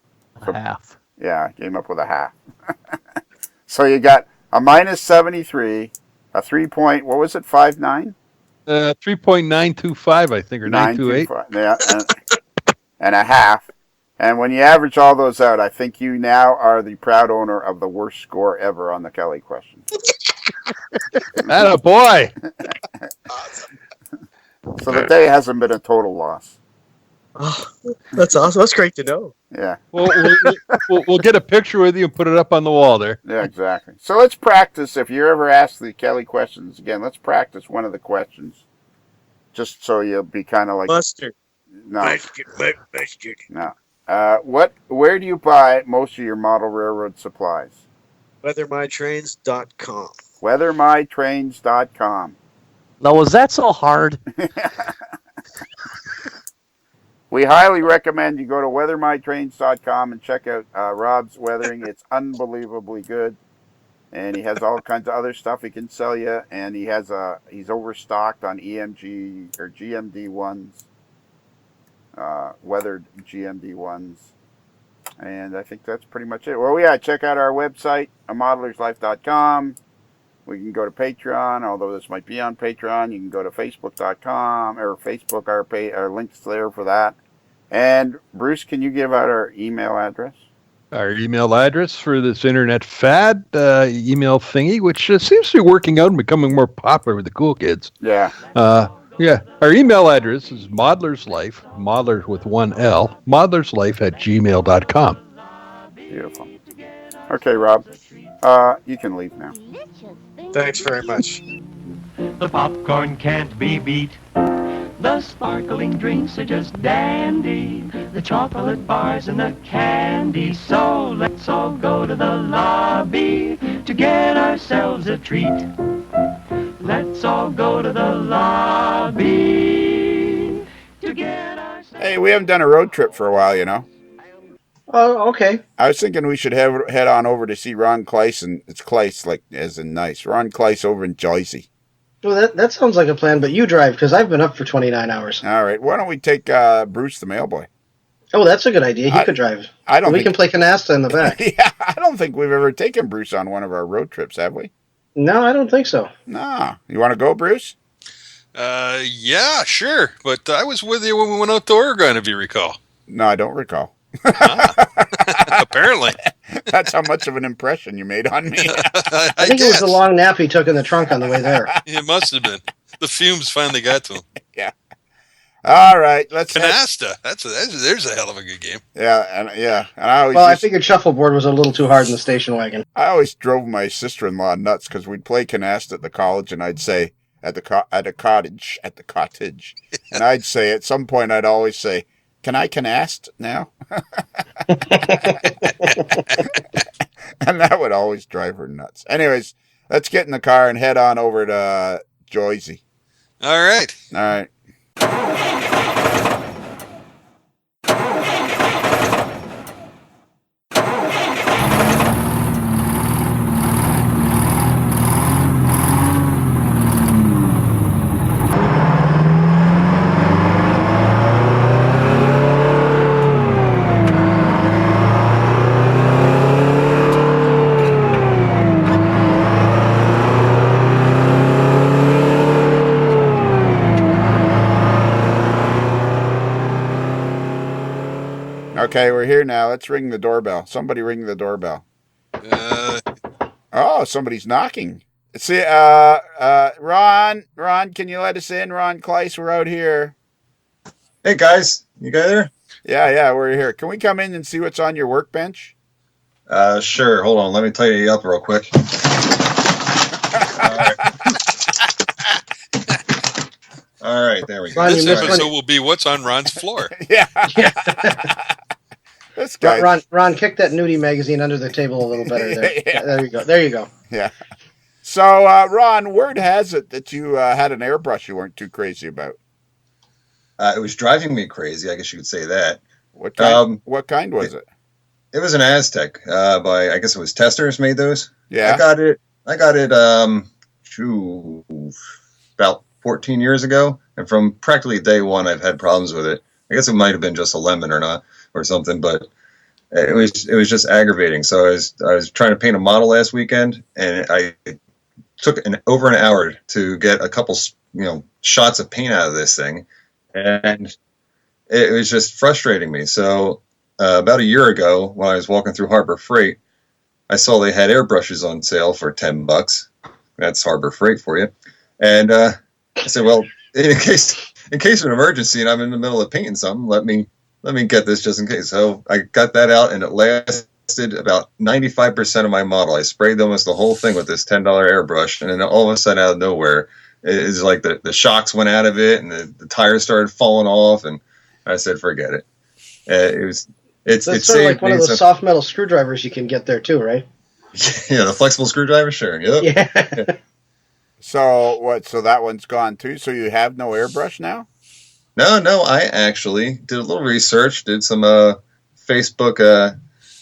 A half. Yeah, I came up with a half. So you got a -73, a 3 what was it, 5.9? 3.925, I think, or 928. Yeah, and a half. And when you average all those out, I think you now are the proud owner of the worst score ever on the Kelly question. Atta boy. So the day hasn't been a total loss. Oh, that's awesome. That's great to know. Yeah. We'll get a picture with you and put it up on the wall there. Yeah, exactly. So let's practice. If you're ever asked the Kelly questions again, let's practice one of the questions. Just so you'll be kind of like... Mustard. No. Mustard. No. Where do you buy most of your model railroad supplies? WeatherMyTrains.com. WeatherMyTrains.com. Now, was that so hard? We highly recommend you go to WeatherMyTrains.com and check out Rob's weathering. It's unbelievably good. And he has all kinds of other stuff he can sell you. And he's overstocked on EMG or GMD ones. Weathered GMD ones. And I think that's pretty much it. Well, yeah, check out our website, modelerslife.com. We can go to Patreon, although this might be on Patreon. You can go to Facebook.com or Facebook, our links there for that. And Bruce, can you give out our email address? Our email address for this internet fad email thingy, which seems to be working out and becoming more popular with the cool kids. Yeah. Yeah. Our email address is modeler'slife, modeler with one L, modeler'slife@gmail.com. Beautiful. Okay, Rob. You can leave now. Thanks very much. The popcorn can't be beat. The sparkling drinks are just dandy. The chocolate bars and the candy. So let's all go to the lobby to get ourselves a treat. Let's all go to the lobby to get ourselves... Hey, we haven't done a road trip for a while, you know. Oh, okay. I was thinking we should head on over to see Ron Klaiss, and it's Klaiss, like as in nice. Ron Klaiss over in Jersey. Well, that sounds like a plan, but you drive, because I've been up for 29 hours. All right. Why don't we take Bruce the mailboy? Oh, that's a good idea. He could drive. We can play canasta in the back. Yeah, I don't think we've ever taken Bruce on one of our road trips, have we? No, I don't think so. No. You want to go, Bruce? Yeah, sure. But I was with you when we went out to Oregon, if you recall. No, I don't recall. Apparently. That's how much of an impression you made on me. I think it was the long nap he took in the trunk on the way there. It must have been. The fumes finally got to him. Yeah. All right, let's. Canasta. There's a hell of a good game. Yeah, and I always. I figured shuffleboard was a little too hard in the station wagon. I always drove my sister-in-law nuts because we'd play canasta at the college, and I'd say at the cottage, and I'd say at some point I'd always say, "Can I canast now?" And that would always drive her nuts. Anyways, let's get in the car and head on over to Joyzy. All right. All right. Okay, we're here now. Let's ring the doorbell. Somebody ring the doorbell. Oh, somebody's knocking. See, Ron, can you let us in? Ron Klaiss, we're out here. Hey guys, you guys there? Yeah, we're here. Can we come in and see what's on your workbench? Sure. Hold on. Let me tidy you up real quick. All right, there we go. This episode will be what's on Ron's floor. Yeah. This guy. Ron, kick that nudie magazine under the table a little better there. Yeah. There you go. Yeah. So, Ron, word has it that you had an airbrush you weren't too crazy about. It was driving me crazy. I guess you could say that. What kind was it? It was an Aztec. I guess it was Testers made those. Yeah. I got it. About 14 years ago, and from practically day one, I've had problems with it. I guess it might have been just a lemon or something, but it was just aggravating. So I was trying to paint a model last weekend, and it took over an hour to get a couple, shots of paint out of this thing, and it was just frustrating me. So about a year ago, when I was walking through Harbor Freight, I saw they had airbrushes on sale for $10. That's Harbor Freight for you, and I said, well, in case of an emergency and I'm in the middle of painting something, let me get this just in case. So I got that out, and it lasted about 95% of my model. I sprayed almost the whole thing with this $10 airbrush, and then all of a sudden, out of nowhere, it's like the shocks went out of it, and the tires started falling off, and I said, forget it. It's sort of like one of those soft metal screwdrivers you can get there too, right? Yeah, the flexible screwdriver, sure. Yep. Yeah. So what? So that one's gone too. So you have no airbrush now? No. I actually did a little research, did some Facebook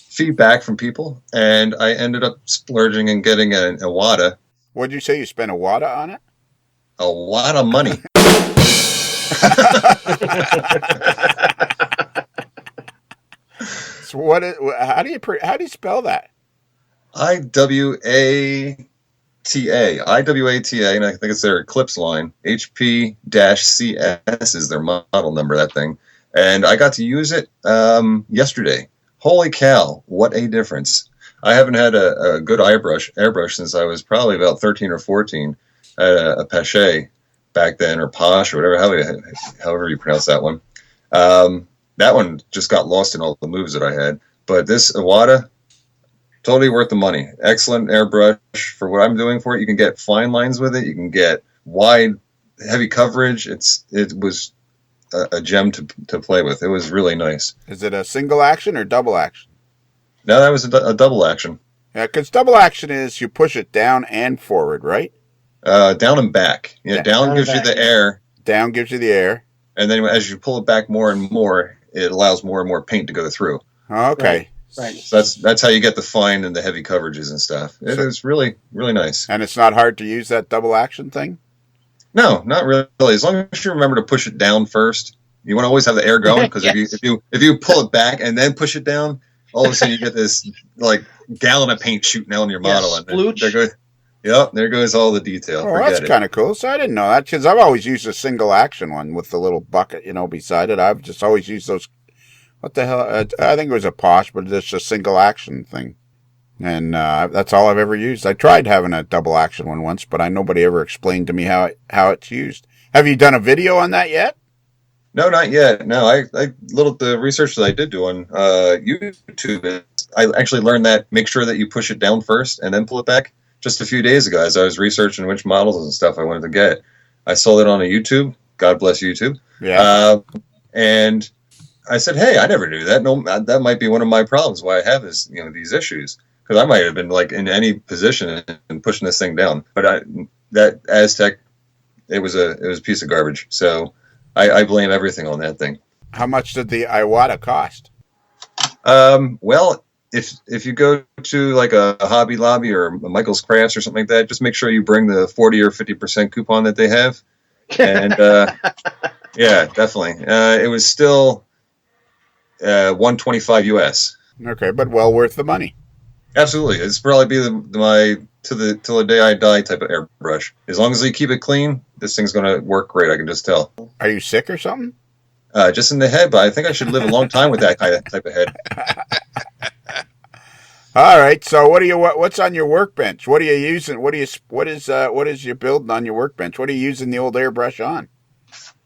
feedback from people, and I ended up splurging and getting a Wada. What'd you say? You spent a Wada on it? A lot of money. So how do you spell that? IWATA, and I think it's their Eclipse line. HP-CS is their model number, that thing. And I got to use it yesterday. Holy cow, what a difference. I haven't had a good airbrush since I was probably about 13 or 14. I had a Pache back then, or Posh, or whatever, however you pronounce that one. That one just got lost in all the moves that I had. But this Iwata, totally worth the money. Excellent airbrush for what I'm doing for it. You can get fine lines with it. You can get wide, heavy coverage. It was a gem to play with. It was really nice. Is it a single action or double action? No, that was a double action. Yeah, because double action is you push it down and forward, right? Down and back. Yeah, down gives you the air. Down gives you the air. And then as you pull it back more and more, it allows more and more paint to go through. Okay. Right. So that's how you get the fine and the heavy coverages and stuff. It was really, really nice. And it's not hard to use that double action thing? No, not really. As long as you remember to push it down first. You want to always have the air going, because Yes. if you pull it back and then push it down, all of a sudden you get this like gallon of paint shooting out on your model. And splooch. Yep, there goes all the detail. Oh, Forget that's it. kind of cool. So I didn't know that because I've always used a single action one with the little bucket, beside it. I've just always used those. What the hell? I think it was a Posh, but it's a single action thing. And that's all I've ever used. I tried having a double action one once, but nobody ever explained to me how it's used. Have you done a video on that yet? No, not yet. No, the research that I did do on YouTube, I actually learned that make sure that you push it down first and then pull it back. Just a few days ago, as I was researching which models and stuff I wanted to get, I saw that on a YouTube. God bless YouTube. Yeah. And I said, hey, I never knew that. No, that might be one of my problems. Why I have these issues, because I might have been like in any position and pushing this thing down. But that Aztec, it was a piece of garbage. So I blame everything on that thing. How much did the Iwata cost? Well, if you go to like a Hobby Lobby or a Michael's Crafts or something like that, just make sure you bring the 40 or 50% coupon that they have. And yeah, definitely. It was still $125 US. Okay, but well worth the money. Absolutely, it's probably be my till the day I die type of airbrush. As long as they keep it clean, this thing's gonna work great. I can just tell. Are you sick or something? Just in the head, but I think I should live a long time with that kind of type of head. All right. So what's on your workbench? What are you using? What is you building on your workbench? What are you using the old airbrush on?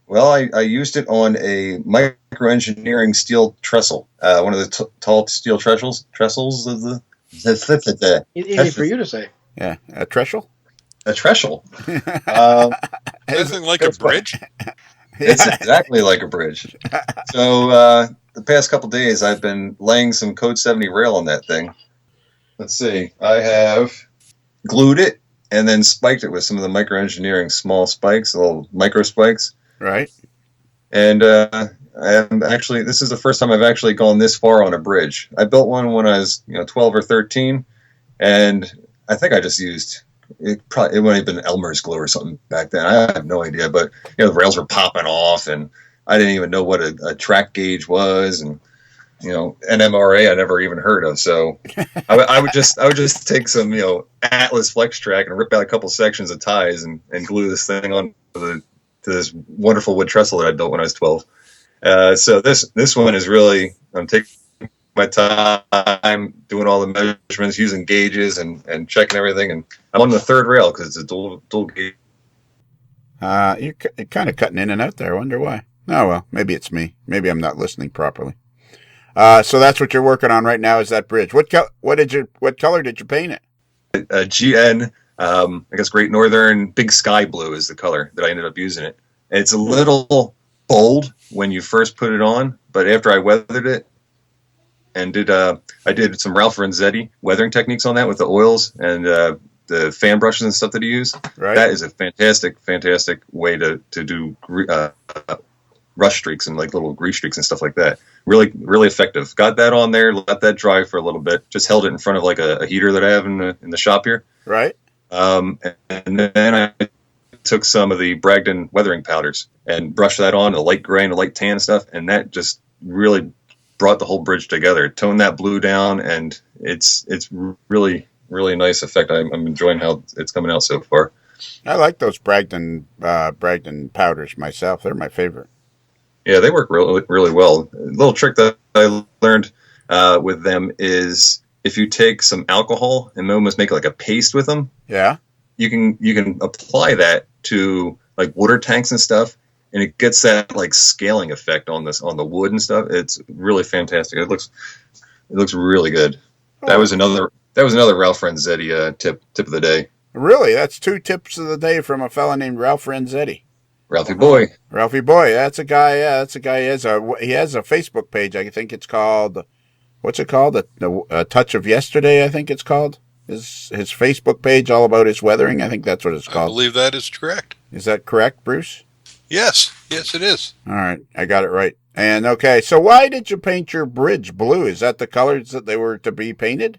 Well, I used it on a micro-engineering steel trestle. One of the tall steel trestles of the. Easy for you to say. Yeah, a trestle. A trestle. Anything like a bridge? It's exactly like a bridge. So the past couple days, I've been laying some Code 70 rail on that thing. Let's see. I have glued it and then spiked it with some of the micro-engineering small spikes, little micro spikes. Right. And this is the first time I've actually gone this far on a bridge. I built one when I was 12 or 13, and I think I just used it might have been Elmer's glue or something back then. I have no idea, but the rails were popping off, and I didn't even know what a track gauge was, and NMRA I never even heard of. So I would just take some Atlas Flex Track and rip out a couple sections of ties and glue this thing on to this wonderful wood trestle that I built when I was 12. So this one is really, I'm taking my time doing all the measurements, using gauges and checking everything, and I'm on the third rail because it's a dual gauge. You're kind of cutting in and out there. I wonder why. Oh well, maybe it's me. Maybe I'm not listening properly. So that's what you're working on right now, is that bridge. What color did you paint it? GN, I guess Great Northern Big Sky Blue is the color that I ended up using it. And it's a little bold when you first put it on, but after I weathered it and I did some Ralph Renzetti weathering techniques on that with the oils and the fan brushes and stuff that he used. Right. That is a fantastic way to do rush streaks and like little grease streaks and stuff like that. Really, really effective. Got that on there, let that dry for a little bit. Just held it in front of like a heater that I have in the shop here. Right. And then I took some of the Bragdon weathering powders and brushed that on, the light gray and the light tan stuff, and that just really brought the whole bridge together. Toned that blue down, and it's really, really nice effect. I'm enjoying how it's coming out so far. I like those Bragdon powders myself. They're my favorite. Yeah, they work really, really well. A little trick that I learned with them is if you take some alcohol and almost make like a paste with them. Yeah. You can apply that to like water tanks and stuff, and it gets that like scaling effect on the wood and stuff. It's really fantastic. It looks really good. Oh. That was another Ralph Renzetti tip of the day. Really, that's 2 tips of the day from a fella named Ralph Renzetti. Ralphie Boy. Ralphie Boy. That's a guy. Yeah, that's a guy. He has a Facebook page. I think it's called. What's it called? A Touch of Yesterday. I think it's called. His Facebook page, all about his weathering. I think that's what it's called. I believe that is correct. Is that correct, Bruce? Yes, it is. All right, I got it right. And okay, so why did you paint your bridge blue? Is that the colors that they were to be painted?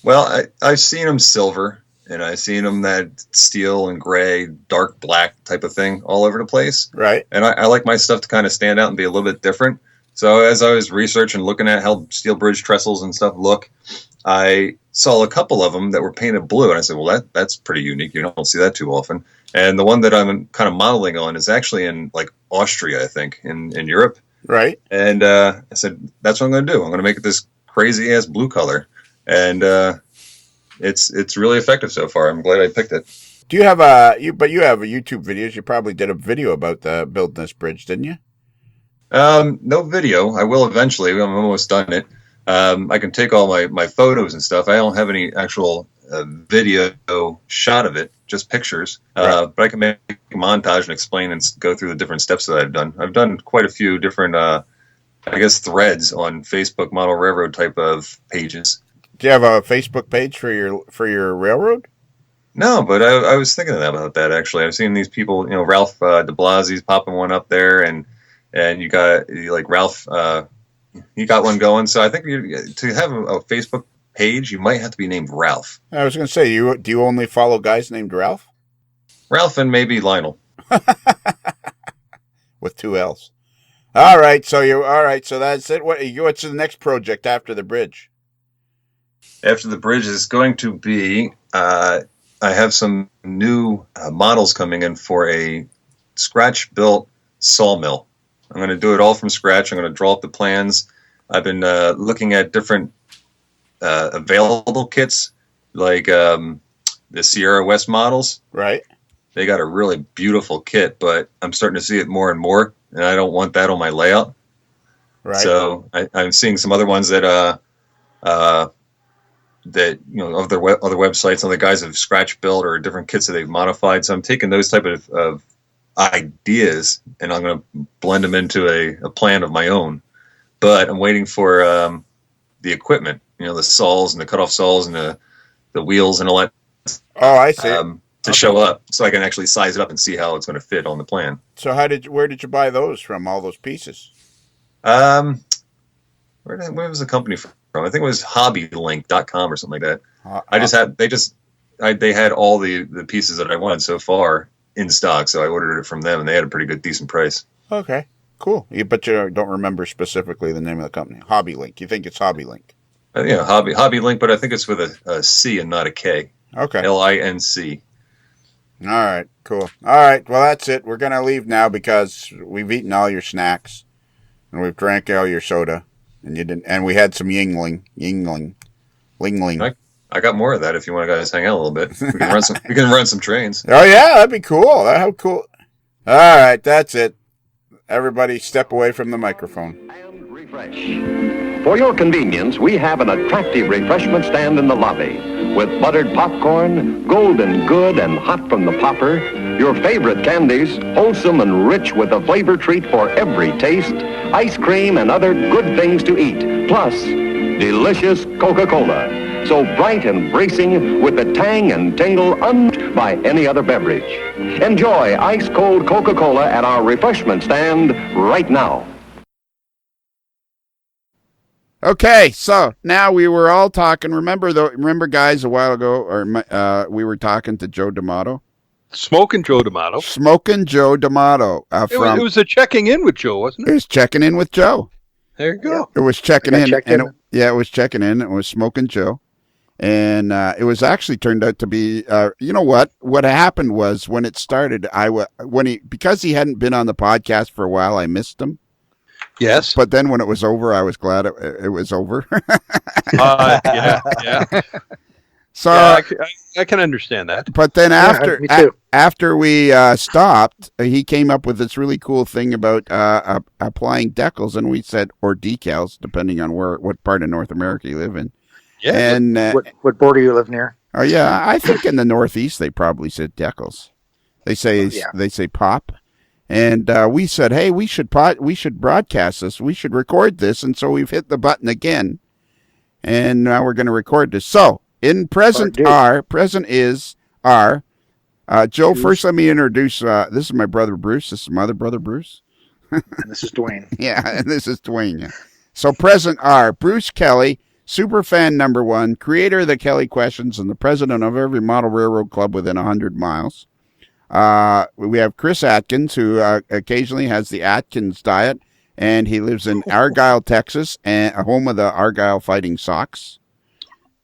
Well, I've seen them silver, and I've seen them that steel and gray, dark black type of thing all over the place. Right. And I like my stuff to kind of stand out and be a little bit different. So as I was researching, looking at how steel bridge trestles and stuff look, I saw a couple of them that were painted blue, and I said, well, that's pretty unique. You don't see that too often. And the one that I'm kind of modeling on is actually in like Austria, I think, in Europe. Right. And I said, that's what I'm going to do. I'm going to make it this crazy ass blue color, and it's really effective so far. I'm glad I picked it. Do you have But you have a YouTube videos. You probably did a video about building this bridge, didn't you? No video. I will eventually. I'm almost done it. I can take all my photos and stuff. I don't have any actual video shot of it, just pictures. Right. But I can make a montage and explain and go through the different steps that I've done. I've done quite a few different, threads on Facebook Model Railroad type of pages. Do you have a Facebook page for your railroad? No, but I was thinking about that actually. I've seen these people, Ralph de Blasie's popping one up there, and you got like Ralph. You got one going, so I think to have a Facebook page, you might have to be named Ralph. I was going to say, do you only follow guys named Ralph? Ralph and maybe Lionel. With 2 L's. All right, so that's it. What's the next project after the bridge? After the bridge is going to be, I have some new models coming in for a scratch-built sawmill. I'm going to do it all from scratch. I'm going to draw up the plans. I've been looking at different available kits, like the Sierra West models. Right. They got a really beautiful kit, but I'm starting to see it more and more, and I don't want that on my layout. Right. So I'm seeing some other ones that other websites, other guys have scratch built or different kits that they've modified. So I'm taking those type of ideas and I'm going to blend them into a plan of my own. But I'm waiting for the equipment, the saws and the cutoff saws and the wheels and all that. Oh, I see. To show up, so I can actually size it up and see how it's going to fit on the plan. So where did you buy those from? All those pieces? Where was the company from? I think it was hobbylink.com or something like that. They had all the pieces that I wanted so far in stock, so I ordered it from them, and they had a pretty decent price. Okay, cool. But you don't remember specifically the name of the company. Hobbylink. You think it's Hobbylink? Hobbylink, but I think it's with a C and not a K. Okay. LINC. All right, cool. All right, well, that's it. We're going to leave now because we've eaten all your snacks and we've drank all your soda, and you didn't. And we had some Yingling. I got more of that if you want to guys hang out a little bit. We can run some trains. Oh yeah, that'd be cool. How cool. All right, that's it. Everybody step away from the microphone. And refresh. For your convenience, we have an attractive refreshment stand in the lobby with buttered popcorn, golden good and hot from the popper, your favorite candies, wholesome and rich with a flavor treat for every taste, ice cream and other good things to eat, plus delicious Coca-Cola, so bright and bracing with the tang and tingle unmatched by any other beverage. Enjoy ice-cold Coca-Cola at our refreshment stand right now. Okay, so now we were all talking. Remember, guys, a while ago, we were talking to Joe D'Amato. Smoking Joe D'Amato. It was a checking in with Joe, wasn't it? It was checking in with Joe. There you go. It was checking in. It was checking in. It was Smoking Joe. And it was actually turned out to be, you know what? What happened was when it started, because he hadn't been on the podcast for a while, I missed him. Yes. But then when it was over, I was glad it was over. Yeah. So yeah, I can understand that. But then after we stopped, he came up with this really cool thing about applying decals, and we said, or decals, depending on what part of North America you live in. Yeah. And what border you live near? Oh yeah, I think in the Northeast they probably said decals. They say pop. And we said, hey, we should broadcast this. We should record this. And so we've hit the button again. And now we're going to record this. So in present is R. Joe, first let me introduce, this is my brother Bruce. This is my other brother Bruce. And this is Dwayne. Yeah, and this is Dwayne. Yeah. So present R. Bruce Kelly, superfan number 1, creator of the Kelly Questions, and the president of every model railroad club within 100 miles. We have Chris Atkins, who occasionally has the Atkins diet and he lives in Argyle, Texas, and home of the Argyle Fighting Sox.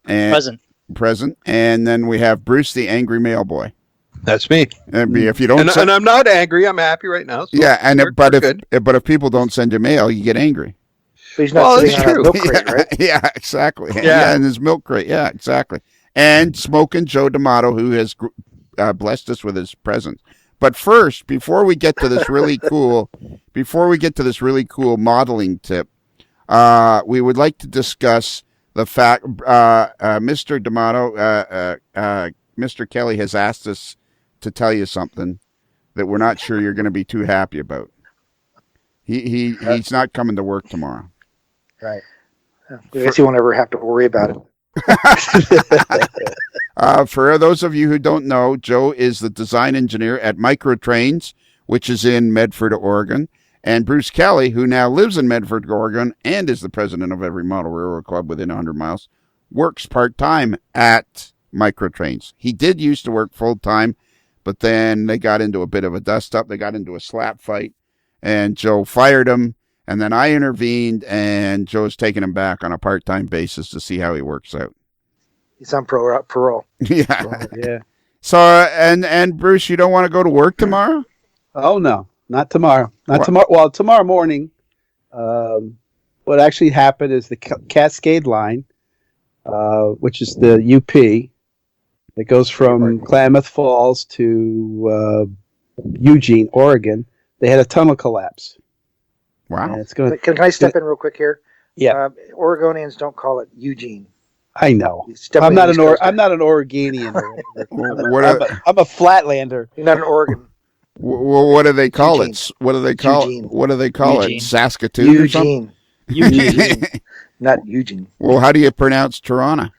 And present. And then we have Bruce, the angry mail boy. That's me. And if you don't, and I'm not angry. I'm happy right now. So yeah, and but if people don't send you mail, you get angry. But he's not sitting on a milk crate, right? Yeah, exactly. Yeah, in his milk crate. Yeah, exactly. And Smoking Joe D'Amato, who has blessed us with his presence. But first, before we get to this really cool modeling tip, we would like to discuss the fact, Mr. D'Amato, Mr. Kelly has asked us to tell you something that we're not sure you're going to be too happy about. He's not coming to work tomorrow. Right. I guess he won't ever have to worry about it. For those of you who don't know, Joe is the design engineer at Microtrains, which is in Medford, Oregon. And Bruce Kelly, who now lives in Medford, Oregon, and is the president of every model railroad club within 100 miles, works part-time at Microtrains. He did used to work full-time, but then they got into a bit of a dust-up. They got into a slap fight, and Joe fired him. And then I intervened, and Joe's taking him back on a part-time basis to see how he works out. He's on parole. Yeah. Yeah. So, and Bruce, you don't want to go to work tomorrow? Oh, no. Not tomorrow. Not tomorrow. Well, tomorrow morning, what actually happened is the Cascade line, which is the UP that goes from Klamath Falls to Eugene, Oregon. They had a tunnel collapse. Wow. And it's going. Can I step in real quick here? Yeah. Oregonians don't call it Eugene. I know. I'm not an Oregonian. I'm a Flatlander. You're not an Oregon. Well, what do they call it? What do they call it? What do they call it? Saskatoon or something? Eugene. Not Eugene. Well, how do you pronounce Toronto?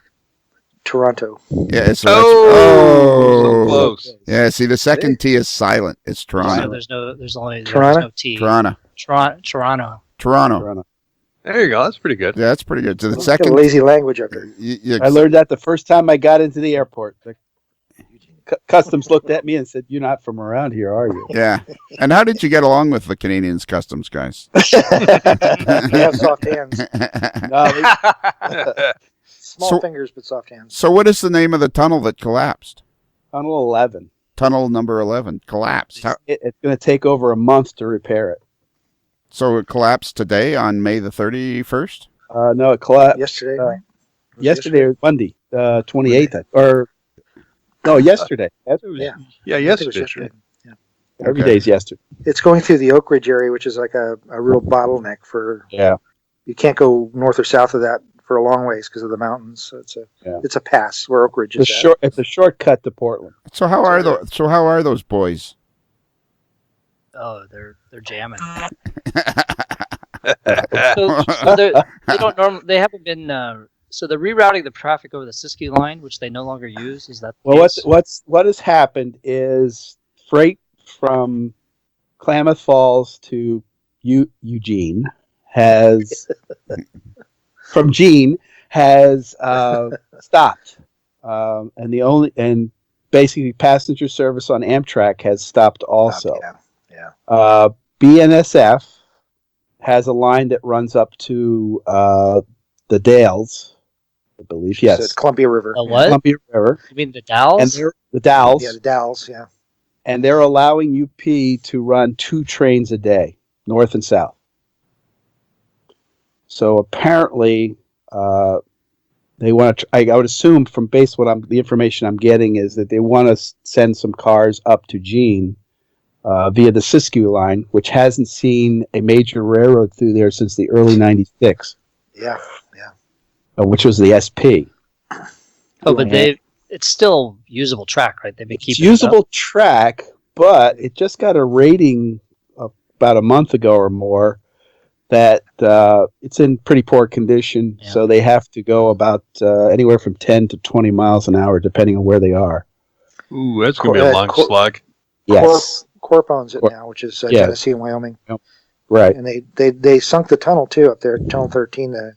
Toronto. Yeah. So so close. Yeah. See, the second T is silent. It's Toronto. So there's no T. Toronto. Toronto. There you go. That's pretty good. Yeah, that's pretty good. So the That's second lazy language up there. I learned that the first time I got into the airport. The customs looked at me and said, "You're not from around here, are you?" Yeah. And how did you get along with the Canadians customs guys? They have soft hands. Small fingers, but soft hands. So what is the name of the tunnel that collapsed? Tunnel 11. Tunnel number 11 collapsed. It's going to take over a month to repair it. So it collapsed today on May the 31st? No, it collapsed yesterday. Yesterday or Monday, 28th, yesterday. Yeah, yesterday. Yeah. Every day's yesterday. It's going through the Oak Ridge area, which is like a real bottleneck for. Yeah. You can't go north or south of that for a long ways because of the mountains. So it's a pass where Oak Ridge is. It's a shortcut to Portland. So how are those boys? Oh, they're jamming. They haven't been. So they're rerouting the traffic over the Siskiyou line, which they no longer use. Is that well? What has happened is freight from Klamath Falls to Eugene has from Gene has stopped, and basically passenger service on Amtrak has stopped also. BNSF has a line that runs up to the Dales, I believe. Yes, so it's Columbia River. What? Columbia River. You mean the Dalles? And the Dalles. Yeah, the Dalles. Yeah. And they're allowing UP to run 2 trains a day, north and south. So apparently, they want to. I would assume from the information I'm getting is that they want to send some cars up to Gene via the Siskiyou line, which hasn't seen a major railroad through there since the early '96. Yeah. Which was the SP. Oh, but it's still usable track, right? They've been keeping usable track, but it just got a rating about a month ago or more that it's in pretty poor condition. Yeah. So they have to go about anywhere from 10 to 20 miles an hour, depending on where they are. Ooh, that's going to be a long slog. Yes. Corp owns it now, which is Tennessee and Wyoming. Yep. Right. And they sunk the tunnel too up there, Tunnel 13.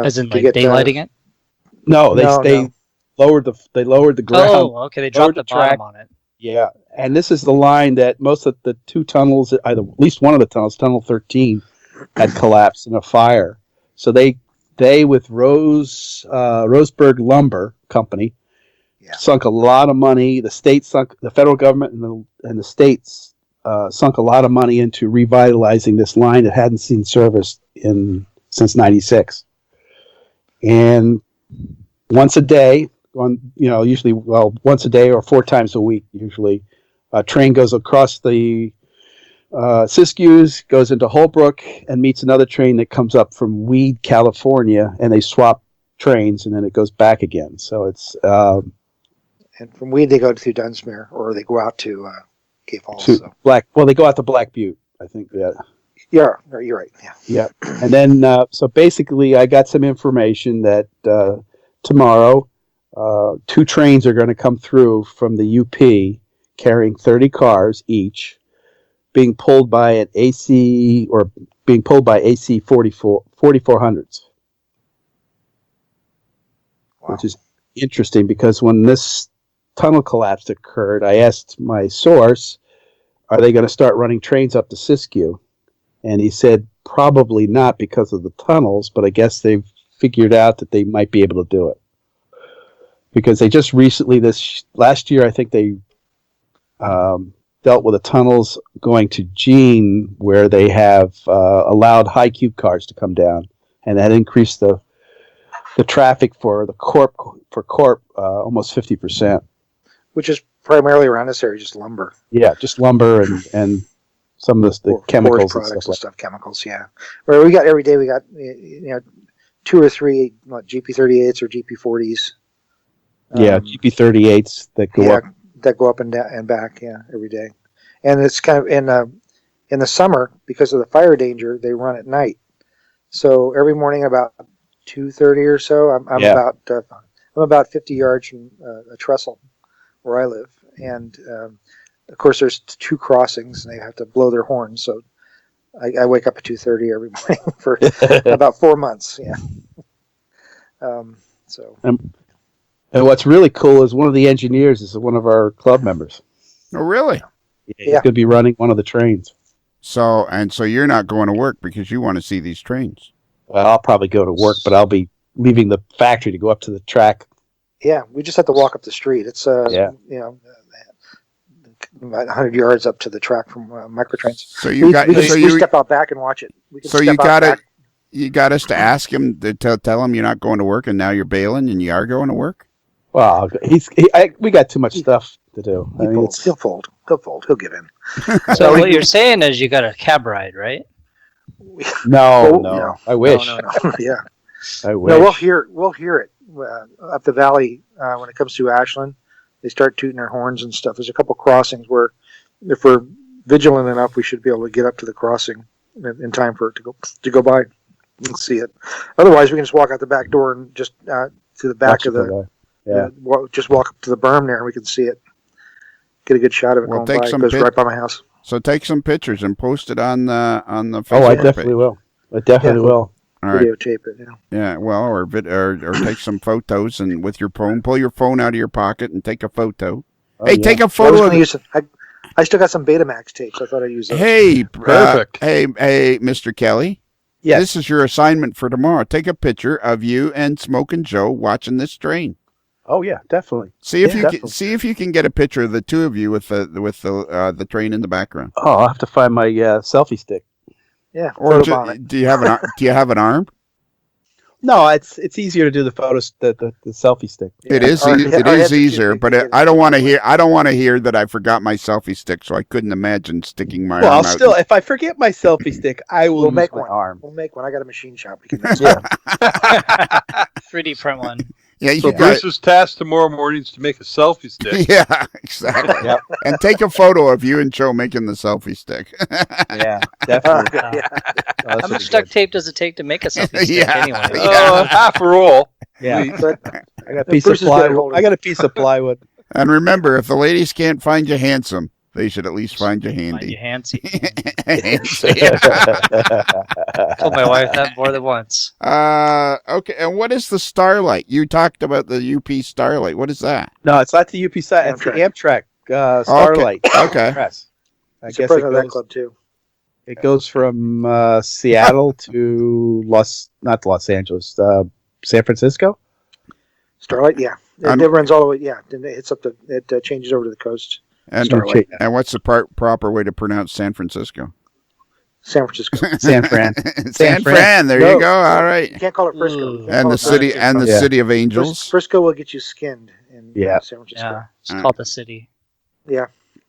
As in like daylighting it? No, they lowered the ground. Oh, okay. They dropped the bottom on it. Yeah, And this is the line that most of the two tunnels, either at least one of the tunnels, Tunnel 13, had collapsed in a fire. So they with Roseburg Lumber Company, sunk a lot of money. The state sunk, the federal government and the states sunk a lot of money into revitalizing this line that hadn't seen service since '96. And once a day, usually once a day or 4 times a week, usually, a train goes across the Siskiyous, goes into Holbrook, and meets another train that comes up from Weed, California, and they swap trains, and then it goes back again. So it's and from Weed they go to Dunsmuir, or they go out to Cape Falls. they go out to Black Butte, I think. Yeah. Yeah, you're right. Yeah. Yeah. And then, so basically, I got some information that tomorrow, 2 trains are going to come through from the UP carrying 30 cars each, being pulled by an AC 4400s. Wow. Which is interesting because when this tunnel collapse occurred, I asked my source, are they going to start running trains up to Siskiyou? And he said probably not because of the tunnels, but I guess they've figured out that they might be able to do it. Because they just recently, last year, I think they dealt with the tunnels going to Jean, where they have allowed high cube cars to come down, and that increased the traffic for the Corp almost 50%. Which is primarily around this area, just lumber. Yeah, just lumber and some of the chemicals products and stuff. Chemicals, yeah. Where we got every day, we got 2 or 3 GP38s or GP40s. Yeah, GP38s that go up. That go up and down and back, every day. And it's kind of in the summer, because of the fire danger, they run at night. So every morning about 2:30 or so, I'm about 50 yards from a trestle where I live, and of course there's 2 crossings, and they have to blow their horns. So I wake up at 2:30 every morning for about 4 months. Yeah. And what's really cool is one of the engineers is one of our club members. Oh, really? Yeah, he's going to be running one of the trains. So you're not going to work because you want to see these trains. Well, I'll probably go to work, but I'll be leaving the factory to go up to the track. Yeah, we just have to walk up the street. It's about 100 yards up to the track from Microtrains. So we step out back and watch it. You got us to ask him to tell him you're not going to work, and now you're bailing, and you are going to work. Well, we got too much stuff to do. He'll fold. He'll give in. So what you're saying is you got a cab ride, right? No. I wish. No. Yeah. I wish. No, we'll hear it up the valley when it comes to Ashland. They start tooting their horns and stuff. There's a couple crossings where, if we're vigilant enough, we should be able to get up to the crossing in time for it to go by and see it. Otherwise, we can just walk out the back door and just to the back of the. Just walk up to the berm there, and we can see it. Get a good shot of it going by. It goes right by my house. So take some pictures and post it on the Facebook. Oh, I definitely will. All right. Videotape it. Yeah. Well, or take some photos and with your phone, pull your phone out of your pocket and take a photo. Take a photo. I still got some Betamax tapes. I thought I'd use those. Hey, perfect. Hey, Mr. Kelly. Yes. This is your assignment for tomorrow. Take a picture of you and Smokin' Joe watching this train. Oh yeah, definitely. See if you can get a picture of the 2 of you with the train in the background. Oh, I'll have to find my selfie stick. Yeah. Or do you have an arm? No, it's easier to do the photos the selfie stick. Yeah. It is easier, but I don't want to hear that I forgot my selfie stick, so I couldn't imagine sticking my arm out. Well, if I forget my selfie stick, I will make my one. Arm. We'll make one. I got a machine shop. 3D print one. Yeah, so Bruce's task tomorrow morning is to make a selfie stick. Yeah, exactly. Yep. And take a photo of you and Joe making the selfie stick. Yeah, definitely. How much duct tape does it take to make a selfie stick anyway? Half a roll. Yeah, I got a piece of plywood. And remember, if the ladies can't find you handsome, they should at least find you handy. Find you handsy. Told my wife that more than once. Okay, and what is the Starlight? You talked about the UP Starlight. What is that? No, it's not the UP side. It's the Amtrak Starlight. Okay. Press. I He's the guess it president of that goes, club too. it goes from Seattle to not Los Angeles, San Francisco. Starlight, yeah. It runs all the way. Yeah, then it hits up it changes over to the coast. And, Starlight. and what's the proper way to pronounce San Francisco? San Francisco. San Fran. San Fran. There you go. All right. You can't call it Frisco. You can't And call the it city Frisco. and the city of angels. Frisco will get you skinned in San Francisco. Yeah, it's called the city. Yeah.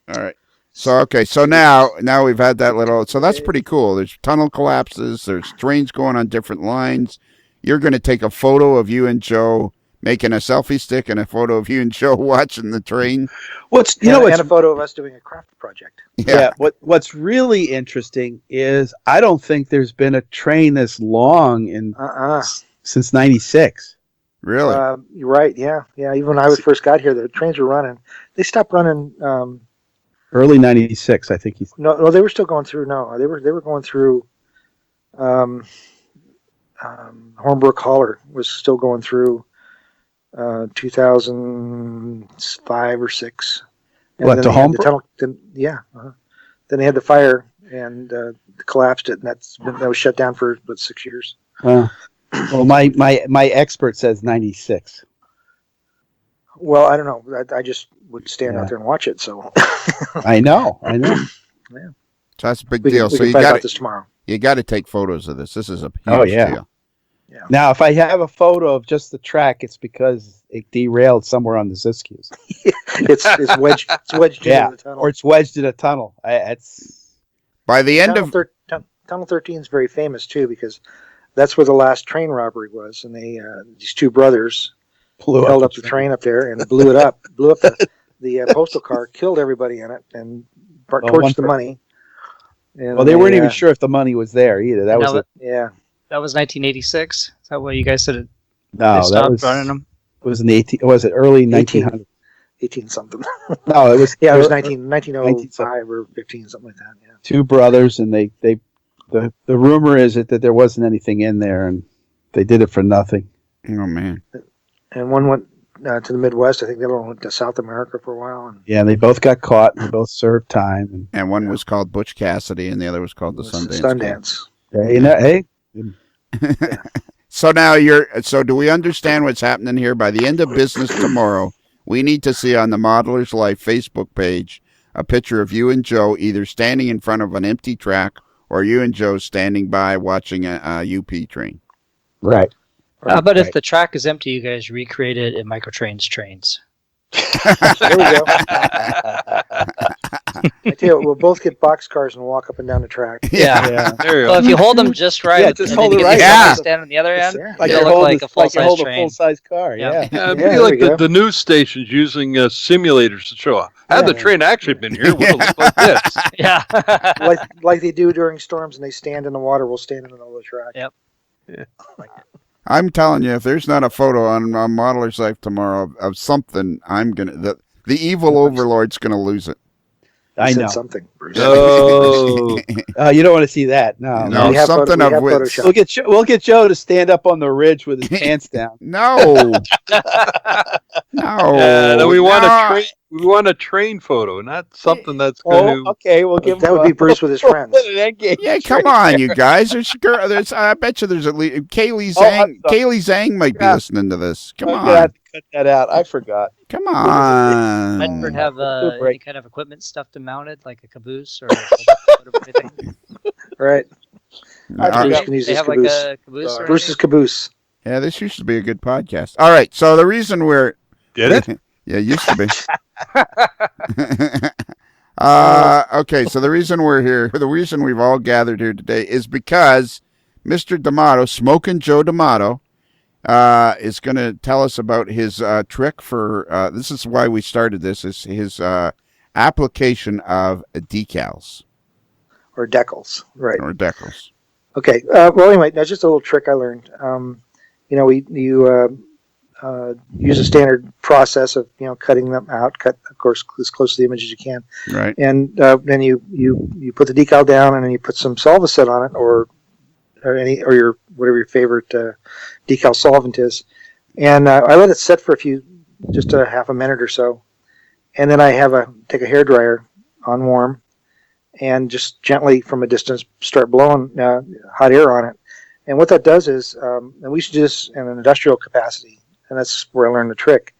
All right. So so now we've had that little. So that's pretty cool. There's tunnel collapses. There's trains going on different lines. You're going to take a photo of you and Joe making a selfie stick and a photo of you and Joe watching the train. And a photo of us doing a craft project. Yeah. What's really interesting is I don't think there's been a train this long since '96. Really? You're right. Yeah. Even when I first got here, the trains were running. They stopped running. Early '96, I think. No, they were still going through. No, they were going through. Hornbrook Holler was still going through. 2005 or 6. And what, then to they had the Hornbrook? tunnel, Then they had the fire and collapsed it, and that was shut down for 6 years. Well, my expert says '96. Well, I don't know. I just would stand out there and watch it. So I know. Yeah. So that's a big We deal. can So you fight got about this tomorrow. You got to take photos of this. This is a huge deal. Yeah. Now, if I have a photo of just the track, it's because it derailed somewhere on the Siskiyous. It's wedged into the tunnel. Or it's wedged in a tunnel. It's by the end of Tunnel 13 is very famous too because that's where the last train robbery was, and they these two brothers held up the train up there and blew it up, blew up the postal car, killed everybody in it, and torched the money. And they weren't even sure if the money was there either. That was That was 1986. Is that what you guys said? No, they stopped that was running them. It was in was it early 1900? 18 something. No, it was it was 1905 or 15, something like that. Yeah. Two brothers, and the rumor is that there wasn't anything in there, and they did it for nothing. Oh man! And one went to the Midwest. I think the other one went to South America for a while. And yeah, they both got caught. And they both served time. And one was called Butch Cassidy, and the other was called the Sundance. Hey. So now so do we understand what's happening here? By the end of business tomorrow, we need to see on the Modeler's Life Facebook page a picture of you and Joe either standing in front of an empty track or you and Joe standing by watching a UP train. Right. But if the track is empty, you guys recreate it in Microtrains trains. There we go. I tell you, we'll both get boxcars and walk up and down the track. Yeah. There you Well, go. if you hold them just right, just and hold then it you right. get Yeah. stand on the other end, Like it'll you look hold like a full-size train. full-size car. Yeah. Yeah. It'd Yeah, be there like we go. the news stations using simulators to show had the train actually been here, it would have looked like this. Yeah. like they do during storms, and they stand in the water. We'll stand in the middle of the track. Yep. Yeah. I'm telling you, if there's not a photo on Modeler's Life tomorrow of something, I'm gonna the evil overlord's gonna lose it. I Said know. something, Bruce. Oh, You don't want to see that. No. No, We have something we of have which. Photoshop. We'll get Joe to stand up on the ridge with his pants down. No. no, we want a train. We want a train photo, not something that's going to. Okay, we'll give That would be Bruce with his friends. Yeah, come on, you guys. There's I bet you there's at least Kaylee Zhang. Kaylee Zhang might be listening to this. Come I'm on, gonna have to cut that out. I forgot. come on. Might have break. any kind of equipment stuff to mount it, like a caboose or whatever. Right. Bruce can use They his have like caboose. a caboose or Bruce's caboose. Yeah, this used to be a good podcast. All right, so the reason we're Did it? Yeah, it used to be. Okay, so the reason we're here, the reason we've all gathered here today is because Mr. D'Amato, Smoking Joe D'Amato, is going to tell us about his trick for, this is why we started this, is his application of decals. Or decals. Right. Or decals. Okay. Well, anyway, that's just a little trick I learned. You use a standard process of cutting them out. Cut, of course, as close to the image as you can. Right. And then you put the decal down, and then you put some Solvaset on it, or your whatever your favorite decal solvent is. And I let it set for just a half a minute or so. and then I take a hairdryer on warm, and just gently from a distance start blowing hot air on it. And what that does is, and we used to do this in an industrial capacity, and that's where I learned the trick.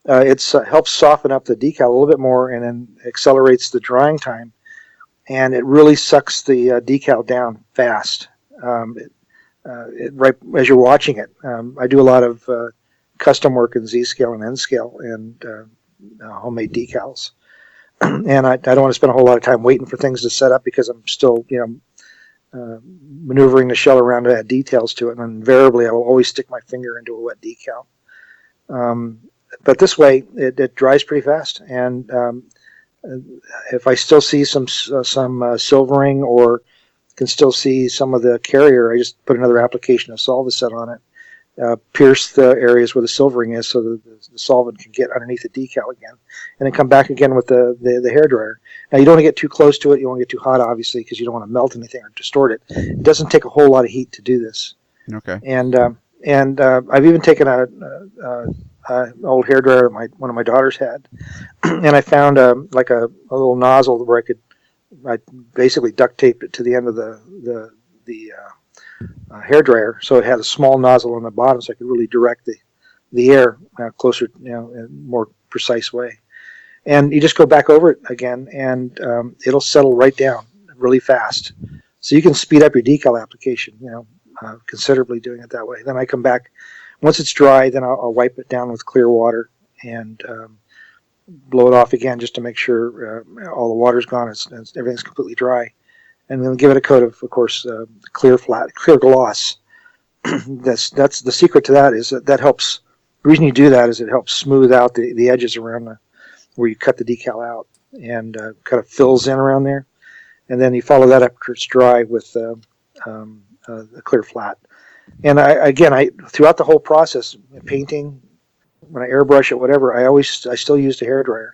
It helps soften up the decal a little bit more, and then accelerates the drying time, and it really sucks the decal down fast. Right as you're watching it, I do a lot of custom work in Z scale and N scale and homemade decals, and I don't want to spend a whole lot of time waiting for things to set up because I'm still maneuvering the shell around to add details to it, and invariably I will always stick my finger into a wet decal. But this way, it dries pretty fast, and if I still see some silvering or can still see some of the carrier, I just put another application of Solvaset on it, pierce the areas where the silvering is, so the solvent can get underneath the decal again, and then come back again with the hairdryer. Now you don't want to get too close to it. You don't want to get too hot, obviously, because you don't want to melt anything or distort it. It doesn't take a whole lot of heat to do this. Okay. And I've even taken a old hairdryer one of my daughters had, and I found a little nozzle where I basically duct taped it to the end of the hairdryer, so it had a small nozzle on the bottom, so I could really direct the air closer, in a more precise way. And you just go back over it again, and it'll settle right down really fast. So you can speed up your decal application, considerably doing it that way. Then I come back. Once it's dry, then I'll wipe it down with clear water and blow it off again just to make sure all the water's gone and everything's completely dry. And then give it a coat of course, clear gloss. That's the secret to that is that helps. The reason you do that is it helps smooth out the edges around where you cut the decal out and kind of fills in around there. And then you follow that up after it's dry with a clear flat. And I throughout the whole process, painting, when I airbrush it, whatever, I still use the hairdryer,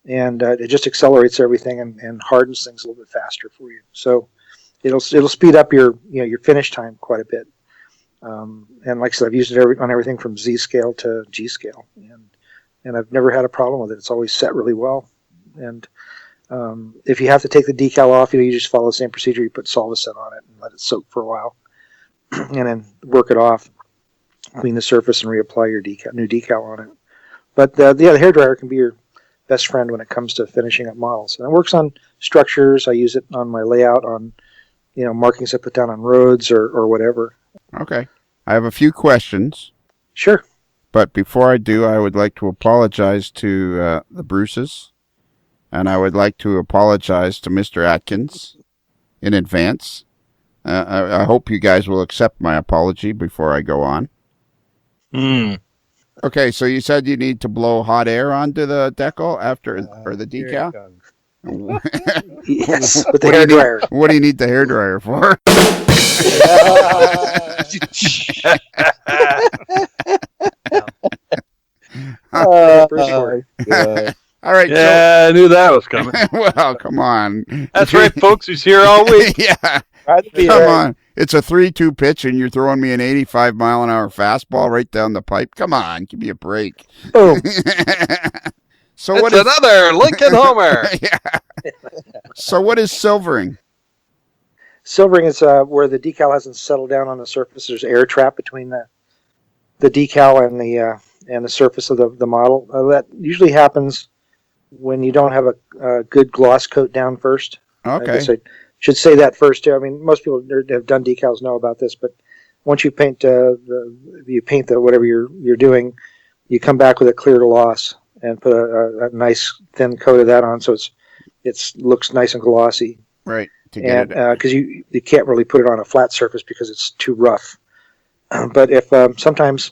and it just accelerates everything and hardens things a little bit faster for you. So it'll speed up your finish time quite a bit. And like I said, I've used it on everything from Z scale to G scale, and I've never had a problem with it. It's always set really well. And if you have to take the decal off, you just follow the same procedure. You put Solvaset on it and let it soak for a while. And then work it off, clean the surface, and reapply your new decal on it. But the hairdryer can be your best friend when it comes to finishing up models. And it works on structures. I use it on my layout, on markings I put down on roads or whatever. Okay. I have a few questions. Sure. But before I do, I would like to apologize to the Bruces, and I would like to apologize to Mr. Atkins in advance. I hope you guys will accept my apology before I go on. Okay, so you said you need to blow hot air onto the decal or the decal? Yes, with the hairdryer. What do you need the hairdryer for? All right. Yeah, I knew that was coming. Well, come on. That's right, folks. He's here all week. Yeah. Come on. It's a 3-2 pitch, and you're throwing me an 85-mile-an-hour fastball right down the pipe. Come on. Give me a break. Boom. So it's another Lincoln Homer. Yeah. So what is silvering? Silvering is where the decal hasn't settled down on the surface. There's air trap between the decal and the surface of the model. That usually happens when you don't have a good gloss coat down first. Okay. I guess I should say that first too. I mean, most people that have done decals know about this, but once you paint whatever you're doing, you come back with a clear gloss and put a nice thin coat of that on, so it looks nice and glossy. Right. Because you can't really put it on a flat surface because it's too rough. But if sometimes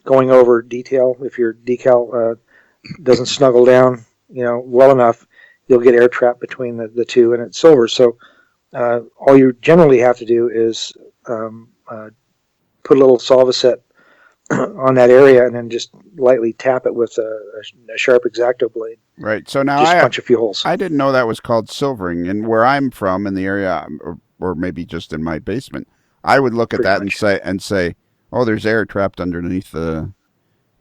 going over detail, if your decal doesn't snuggle down, well enough, you'll get air trap between the two, and it's silver. So all you generally have to do is put a little Solvaset on that area, and then just lightly tap it with a sharp X-Acto blade. Right. So now just punch a few holes. I didn't know that was called silvering, and where I'm from in the area, or maybe just in my basement, I would look at that and say, oh, there's air trapped underneath the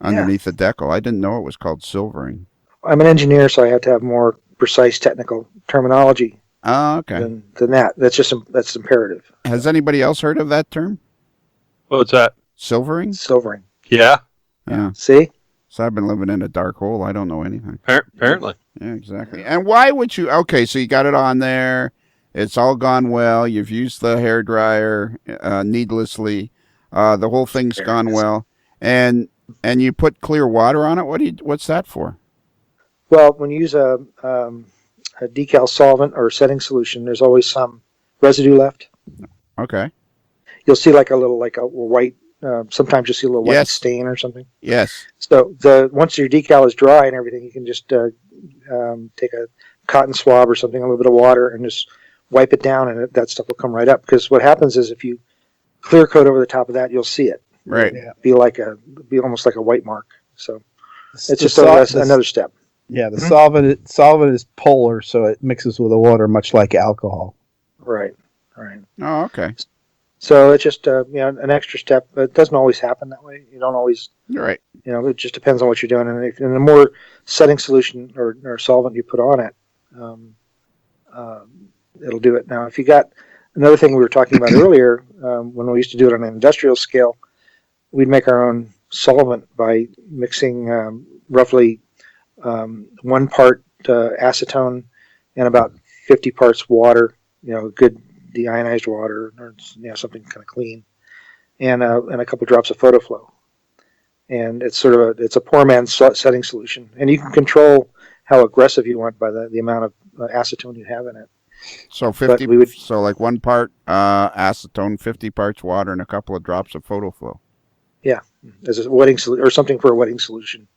decal. I didn't know it was called silvering. I'm an engineer, so I have to have more precise technical terminology Oh, okay. than that. That's imperative. Has anybody else heard of that term? What's that? Silvering? Silvering. Yeah. Yeah. See? So I've been living in a dark hole. I don't know anything. Apparently. Yeah, exactly. And why would you? Okay, so you got it on there. It's all gone well. You've used the hairdryer needlessly. The whole thing's gone well. And you put clear water on it. What's that for? Well, when you use a decal solvent or setting solution, there's always some residue left. Okay. You'll see like a white. Sometimes you'll see a little white stain or something. Yes. So once your decal is dry and everything, you can just take a cotton swab or something, a little bit of water, and just wipe it down, and that stuff will come right up. Because what happens is if you clear coat over the top of that, you'll see it. Right. It'll be almost like a white mark. So it's just another step. Yeah, the solvent is polar, so it mixes with the water much like alcohol. Right. Oh, okay. So it's just an extra step. It doesn't always happen that way. You don't always. You're right. It just depends on what you're doing, and the more setting solution or solvent you put on it, it'll do it. Now, if you got another thing we were talking about earlier, when we used to do it on an industrial scale, we'd make our own solvent by mixing roughly 1 part acetone and about 50 parts water. Good deionized water, or something kind of clean, and a couple drops of photoflow. And it's a poor man's setting solution, and you can control how aggressive you want by the amount of acetone you have in it. So 50. So like 1 part acetone, 50 parts water, and a couple of drops of photoflow. Yeah, as a wetting or something for a wetting solution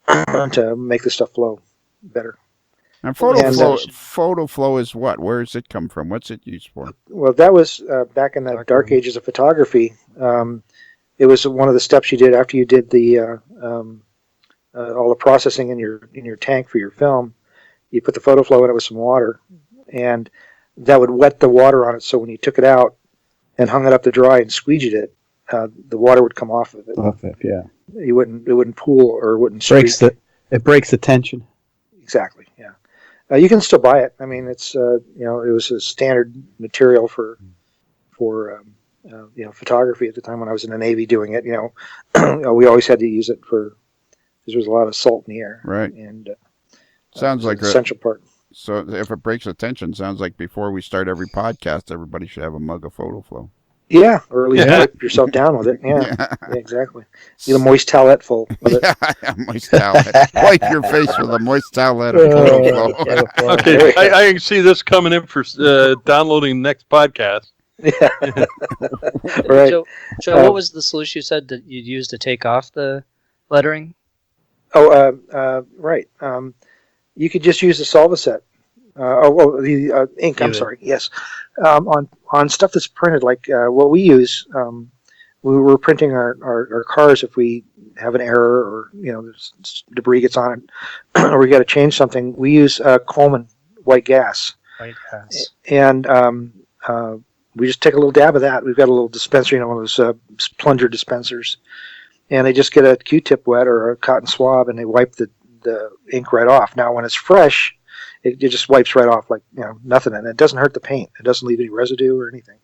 to make the stuff flow better. And photoflow is what? Where does it come from? What's it used for? Well, that was back in the dark ages of photography. It was one of the steps you did after you did the all the processing in your tank for your film. You put the photoflow in it with some water, and that would wet the water on it. So when you took it out and hung it up to dry and squeegeed it, the water would come off of it. Yeah. It wouldn't pool or wouldn't streak. It breaks the tension. Exactly. Yeah. You can still buy it. I mean, it's it was a standard material for photography at the time when I was in the Navy doing it. We always had to use it because there was a lot of salt in the air. Right. And sounds like an essential part. So if it breaks the tension, sounds like before we start every podcast, everybody should have a mug of photoflow. Yeah, or at least wipe yourself down with it. Yeah, exactly. Need a moist towelette full of it. Yeah, moist towelette. Wipe your face with a moist towelette of photoflow. Okay, I can see this coming in for downloading next podcast. Yeah. Right. So what was the solution you said that you'd use to take off the lettering? Right. You could just use the Solvaset. The ink. I'm sorry. Yes. On stuff that's printed, like what we use, we were printing our cars. If we have an error or there's debris gets on it, or we got to change something, we use Coleman white gas. White gas. And we just take a little dab of that. We've got a little dispenser, one of those plunger dispensers, and they just get a Q-tip wet or a cotton swab, and they wipe the ink right off. Now, when it's fresh, it just wipes right off like nothing, and it doesn't hurt the paint. It doesn't leave any residue or anything.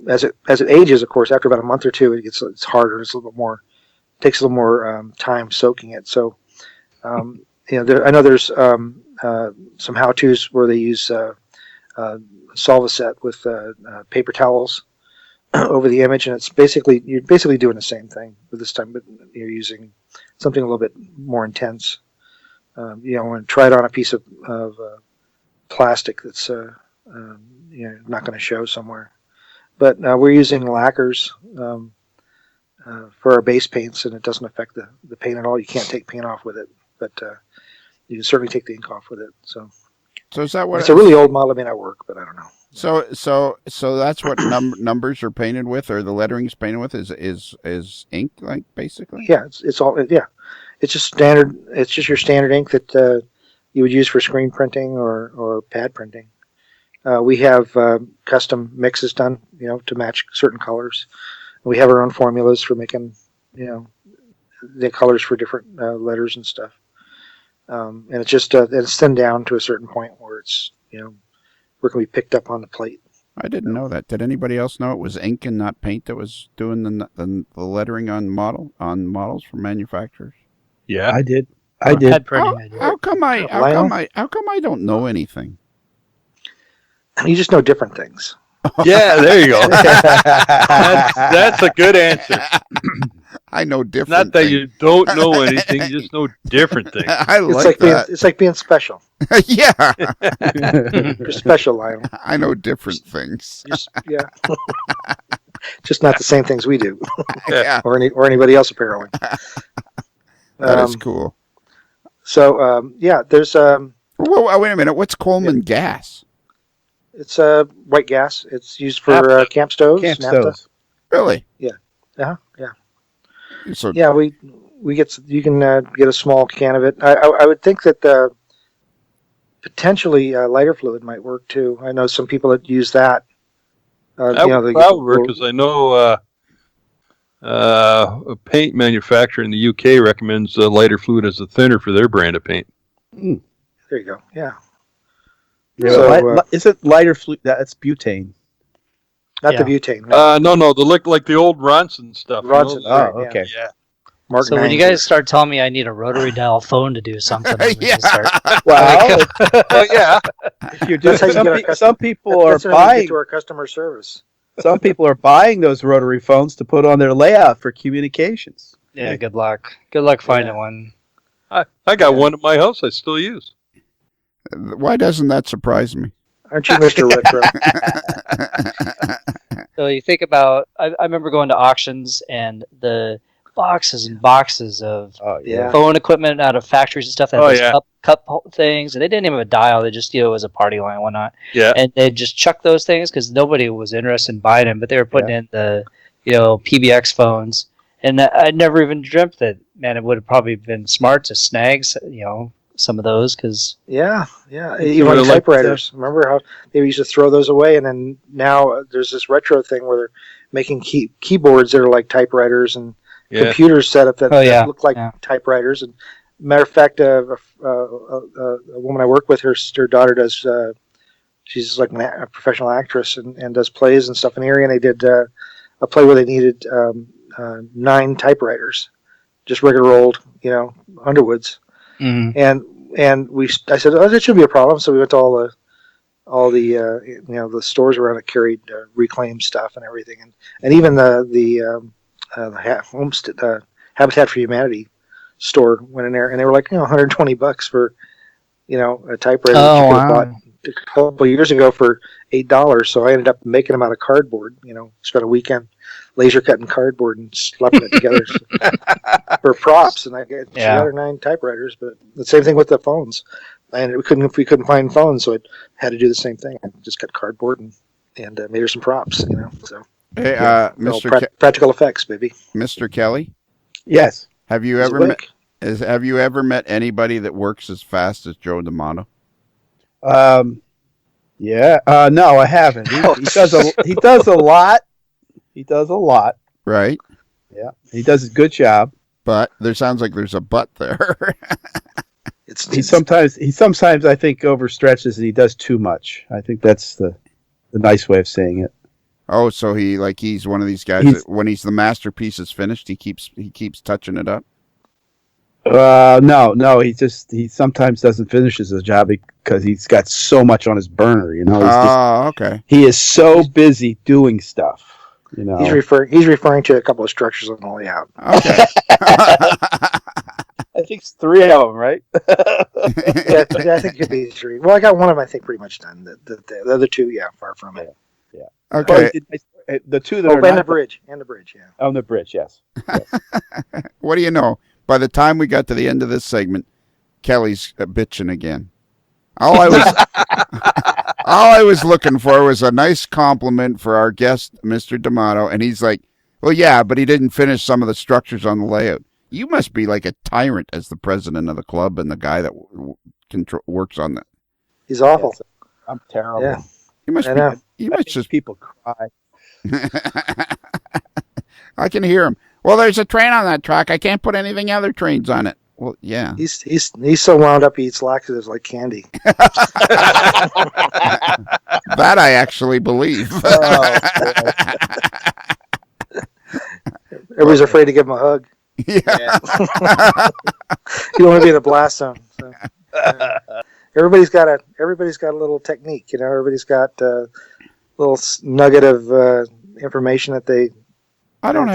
As it ages, of course, after about a month or two, it's harder. It's a little bit more. Takes a little more time soaking it. So, I know there's some how-tos where they use Solvaset with paper towels over the image, and you're basically doing the same thing, but this time, but you're using something a little bit more intense. And try it on a piece of plastic that's not going to show somewhere. But we're using lacquers for our base paints, and it doesn't affect the paint at all. You can't take paint off with it, but you can certainly take the ink off with it. So is that what? It's a really old model. It may not work, but I don't know. So that's what numbers are painted with, or the lettering's painted with, is ink, like, basically. Yeah, it's all It's just standard. It's just your standard ink that you would use for screen printing or pad printing. We have custom mixes done, to match certain colors. We have our own formulas for making, the colors for different letters and stuff. and it's just it's thinned down to a certain point where it's where it can be picked up on the plate. I didn't know that. Did anybody else know it was ink and not paint that was doing the lettering on models from manufacturers? Yeah, I did. I did. How come I don't know anything? You just know different things. Yeah, there you go. That's a good answer. I know different. Not that you don't know anything, you just know different things. I like that. It's like being special. Yeah. You're special, Lionel. I know different things. Yeah. Just not the same things we do. Yeah. or anybody else, apparently. That is cool. So, there's... Whoa, wait a minute. What's Coleman gas? It's white gas. It's used for camp stoves. Camp naphtha. stoves. Really? Yeah. Yeah. So, yeah, we get you can get a small can of it. I would think that potentially lighter fluid might work too. I know some people that use that. That would work because I know a paint manufacturer in the UK recommends lighter fluid as a thinner for their brand of paint. There you go. Yeah. So, is it lighter fluid? That's butane. Not the butane. No, like the old Ronson stuff. Ronson. Oh, okay. Yeah. Mark so when you guys start telling me I need a rotary dial phone to do something, Yeah. Well, yeah. If you're doing, some people are that's how you buying get to our customer service. Some people are buying those rotary phones to put on their layout for communications. Yeah, good luck. Good luck finding one. I got one at my house I still use. Why doesn't that surprise me? Aren't you Mr. Retro? So you think about, I remember going to auctions and the boxes and boxes of phone equipment out of factories and stuff that had those cup things, and they didn't even have a dial. They just, it was a party line and whatnot. Yeah. And they just chucked those things because nobody was interested in buying them, but they were putting in the, PBX phones. And I never even dreamt that, man, it would have probably been smart to snag, some of those because even on typewriters. Remember how they used to throw those away, and then now there's this retro thing where they're making keyboards that are like typewriters and computers set up that look like typewriters. And matter of fact, a woman I work with, her daughter does. She's like a professional actress and does plays and stuff in the area. And they did a play where they needed 9 typewriters, just regular old, Underwoods. Mm-hmm. And I said, that shouldn't be a problem. So we went to all the the stores around that carried reclaimed stuff and everything, and even the homestead Habitat for Humanity store went in there, and they were like $120 for a typewriter that you could have bought a couple of years ago for $8. So I ended up making them out of cardboard. Spent a weekend laser cutting cardboard and slapping it together for props, and I got 8 or 9 typewriters. But the same thing with the phones, and we couldn't find phones, so I had to do the same thing. I just cut cardboard and made her some props. So hey, Mr. Practical effects, baby. Mr. Kelly. Yes. Have you ever met anybody that works as fast as Joe D'Amato? Yeah. No, I haven't. He does a lot. He does a lot. Right. Yeah. He does a good job. But there sounds like there's a but there. He sometimes I think overstretches and he does too much. I think that's the nice way of saying it. Oh, so he's one of these guys that when the masterpiece is finished, he keeps touching it up. No, he sometimes doesn't finish his job because he's got so much on his burner, okay. He is so busy doing stuff, He's referring to a couple of structures on the layout. Okay. I think it's 3 of them, right? yeah, I think it could be 3. Well, I got one of them, I think, pretty much done. The other 2, far from it. Yeah. Okay. Well, the 2 that are and the bridge, yeah. On the bridge, yes. What do you know? By the time we got to the end of this segment, Kelly's bitching again. All I was looking for was a nice compliment for our guest, Mr. D'Amato, and he's like, well, yeah, but he didn't finish some of the structures on the layout. You must be like a tyrant as the president of the club and the guy that works on that. He's awful. I'm terrible. Yeah. You must just people cry. I can hear him. Well, there's a train on that track. I can't put anything other trains on it. Well, yeah. He's so wound up he eats laxatives like candy. That I actually believe. Everybody's afraid to give him a hug. Yeah. You don't want to be in a blast zone. So, everybody's got a little technique. Everybody's got a little nugget of information that they. I don't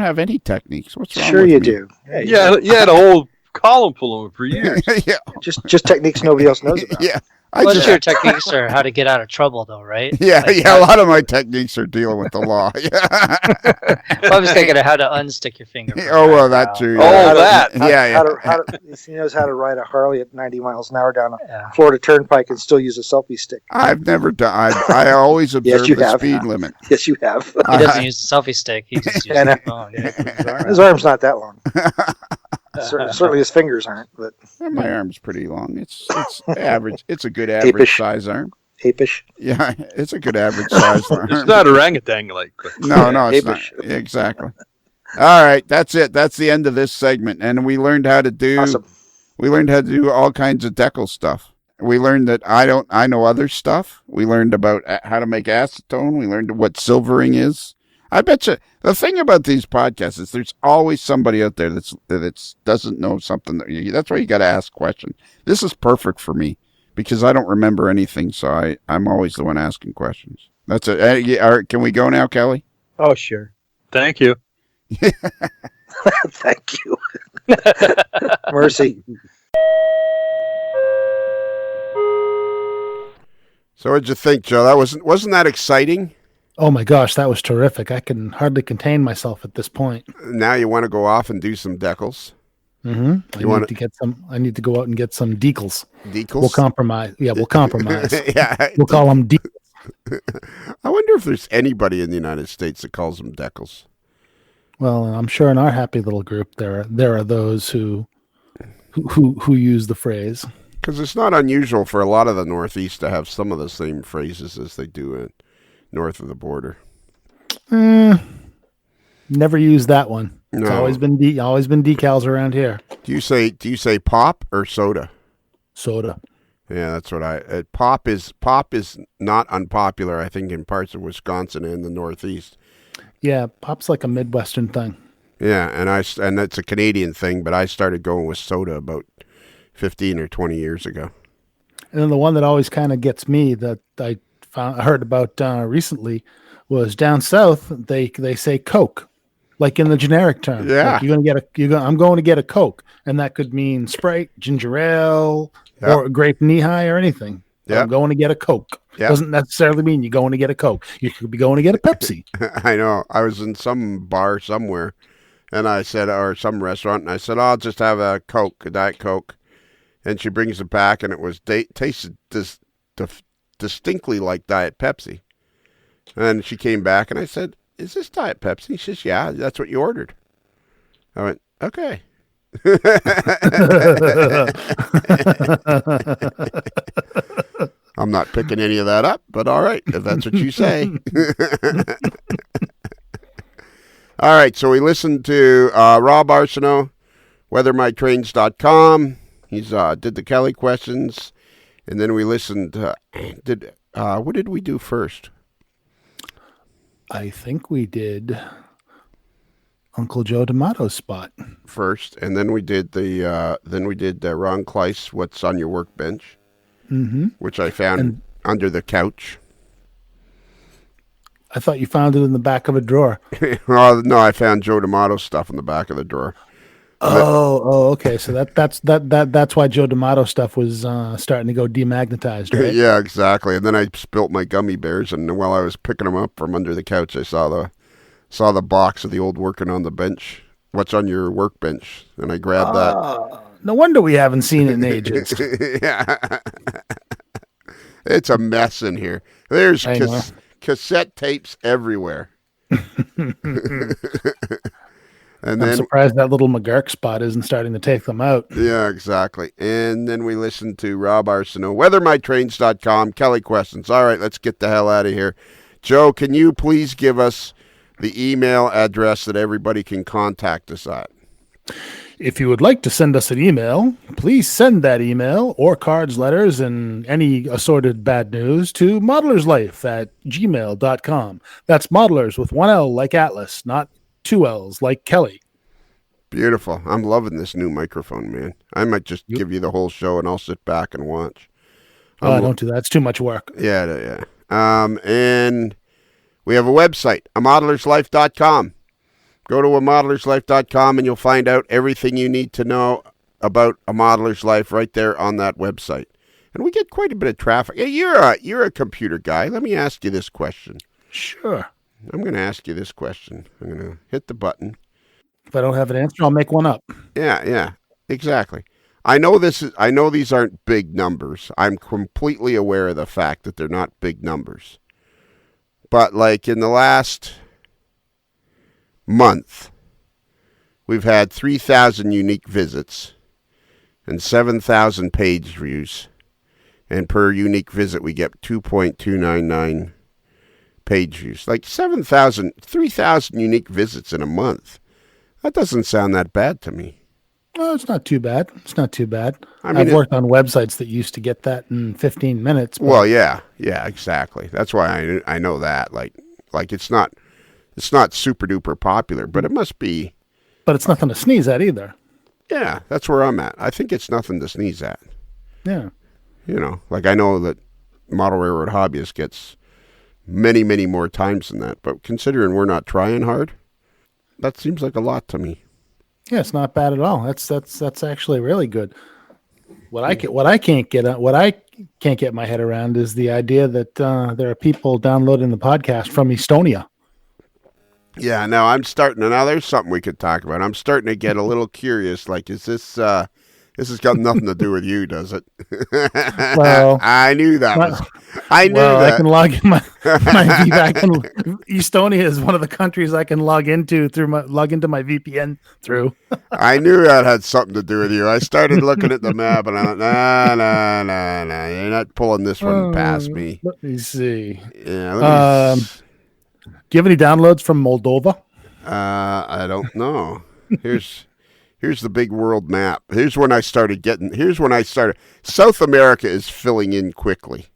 have any techniques. What's wrong Sure with you me? do. Yeah, you had a whole column full of them for years. Yeah. Just techniques nobody else knows about. Yeah. Most of your techniques are how to get out of trouble, though, right? Yeah, Like a lot of my techniques are dealing with the law. Well, I was thinking of how to unstick your finger. Oh, well, that too. He knows how to ride a Harley at 90 miles an hour down a Florida Turnpike and still use a selfie stick. I've never done. I always observe the speed limit. Yes, you have. He doesn't use the selfie stick. He just uses the phone. His arm's not that long. Certainly his fingers aren't. But my arm's pretty long. It's average. It's a good average size arm. Apish. Yeah, it's a good average size arm. It's not orangutan-like. No, it's not. Exactly. All right, that's it. That's the end of this segment, and we learned how to do. Awesome. We learned how to do all kinds of decal stuff. We learned that I know other stuff. We learned about how to make acetone. We learned what silvering is. I bet you the thing about these podcasts is there's always somebody out there that doesn't know something. That's why you got to ask questions. This is perfect for me because I don't remember anything, so I'm always the one asking questions. That's it. Can we go now, Kelly? Oh, sure. Thank you. Thank you. Mercy. So what'd you think, Joe? That wasn't that exciting? Oh my gosh, that was terrific. I can hardly contain myself at this point. Now you want to go off and do some decals. Mm-hmm. I need to go out and get some decals. Decals? We'll compromise. Yeah, we'll compromise. Yeah. We'll call them decals. I wonder if there's anybody in the United States that calls them decals. Well, I'm sure in our happy little group there are those who use the phrase. Because it's not unusual for a lot of the Northeast to have some of the same phrases as they do north of the border. Never used that one. No. It's always been decals around here. Do you say pop or soda? Soda. Yeah, that's what pop is not unpopular, I think, in parts of Wisconsin and the Northeast. Yeah, pop's like a Midwestern thing. Yeah, and that's a Canadian thing, but I started going with soda about 15 or 20 years ago. And then the one that always kind of gets me that I heard about recently was down south. They say Coke, like in the generic term. Yeah, like I'm going to get a Coke, and that could mean Sprite, ginger ale, or grape knee-high, or anything. Yeah, I'm going to get a Coke. Yep. Doesn't necessarily mean you're going to get a Coke. You could be going to get a Pepsi. I know. I was in some bar somewhere, and I said, or some restaurant, and I said, I'll just have a Coke, a Diet Coke. And she brings it back, and it tasted distinctly like Diet Pepsi. And she came back, and I said, is this Diet Pepsi? She says, yeah, that's what you ordered. I went, okay. I'm not picking any of that up, but all right, if that's what you say. All right, so we listened to Rob Arsenault, weathermytrains.com. He's did the Kelly questions, and then we listened. What did we do first? I think we did Uncle Joe D'Amato's spot first, and then we did Ron Klaiss, What's on Your Workbench, which I found under the couch. I thought you found it in the back of a drawer. Well, no, I found Joe D'Amato stuff in the back of the drawer. Okay. So that's why Joe D'Amato stuff was starting to go demagnetized, right? Yeah, exactly. And then I spilt my gummy bears, and while I was picking them up from under the couch, I saw the box of the old Working on the Bench. What's on Your Workbench? And I grabbed that. No wonder we haven't seen it in ages. Yeah, it's a mess in here. There's cassette tapes everywhere. And I'm surprised that little McGurk spot isn't starting to take them out. Yeah, exactly. And then we listened to Rob Arsenault, weathermytrains.com, Kelly questions. All right, let's get the hell out of here. Joe, can you please give us the email address that everybody can contact us at? If you would like to send us an email, please send that email or cards, letters, and any assorted bad news to modeler'slife@gmail.com. That's modelers with one L like Atlas, not two L's like Kelly. Beautiful. I'm loving this new microphone, man. I might just give you the whole show and I'll sit back and watch. Don't do that. It's too much work. Yeah. And we have a website, amodeler'slife.com. Go to amodeler'slife.com and you'll find out everything you need to know about A Modeler's Life right there on that website. And we get quite a bit of traffic. Hey, you're a computer guy. Let me ask you this question. Sure. I'm going to ask you this question. I'm going to hit the button. If I don't have an answer, I'll make one up. Yeah, exactly. I know these aren't big numbers. I'm completely aware of the fact that they're not big numbers. But like in the last month, we've had 3,000 unique visits and 7,000 page views. And per unique visit, we get 2.299 page views. Like 3,000 unique visits in a month. That doesn't sound that bad to me. Well, it's not too bad. I've worked on websites that used to get that in 15 minutes. Well, yeah, exactly. That's why I know that. Like it's not super duper popular, but it must be. But it's nothing to sneeze at either. Yeah, that's where I'm at. I think it's nothing to sneeze at. Yeah. Like I know that Model Railroad Hobbyist gets many, many more times than that. But considering we're not trying hard, that seems like a lot to me. Yeah, it's not bad at all. That's actually really good. What I can't get my head around is the idea that there are people downloading the podcast from Estonia. Yeah, now there's something we could talk about. I'm starting to get a little curious. Like, is this has got nothing to do with you, does it? Well, I knew that I can log in my Estonia is one of the countries I can log into my VPN through. I knew that had something to do with you. I started looking at the map and I went, nah, you're not pulling this one past me. Let me see. Yeah. Do you have any downloads from Moldova? I don't know. Here's the big world map. Here's when I started. South America is filling in quickly.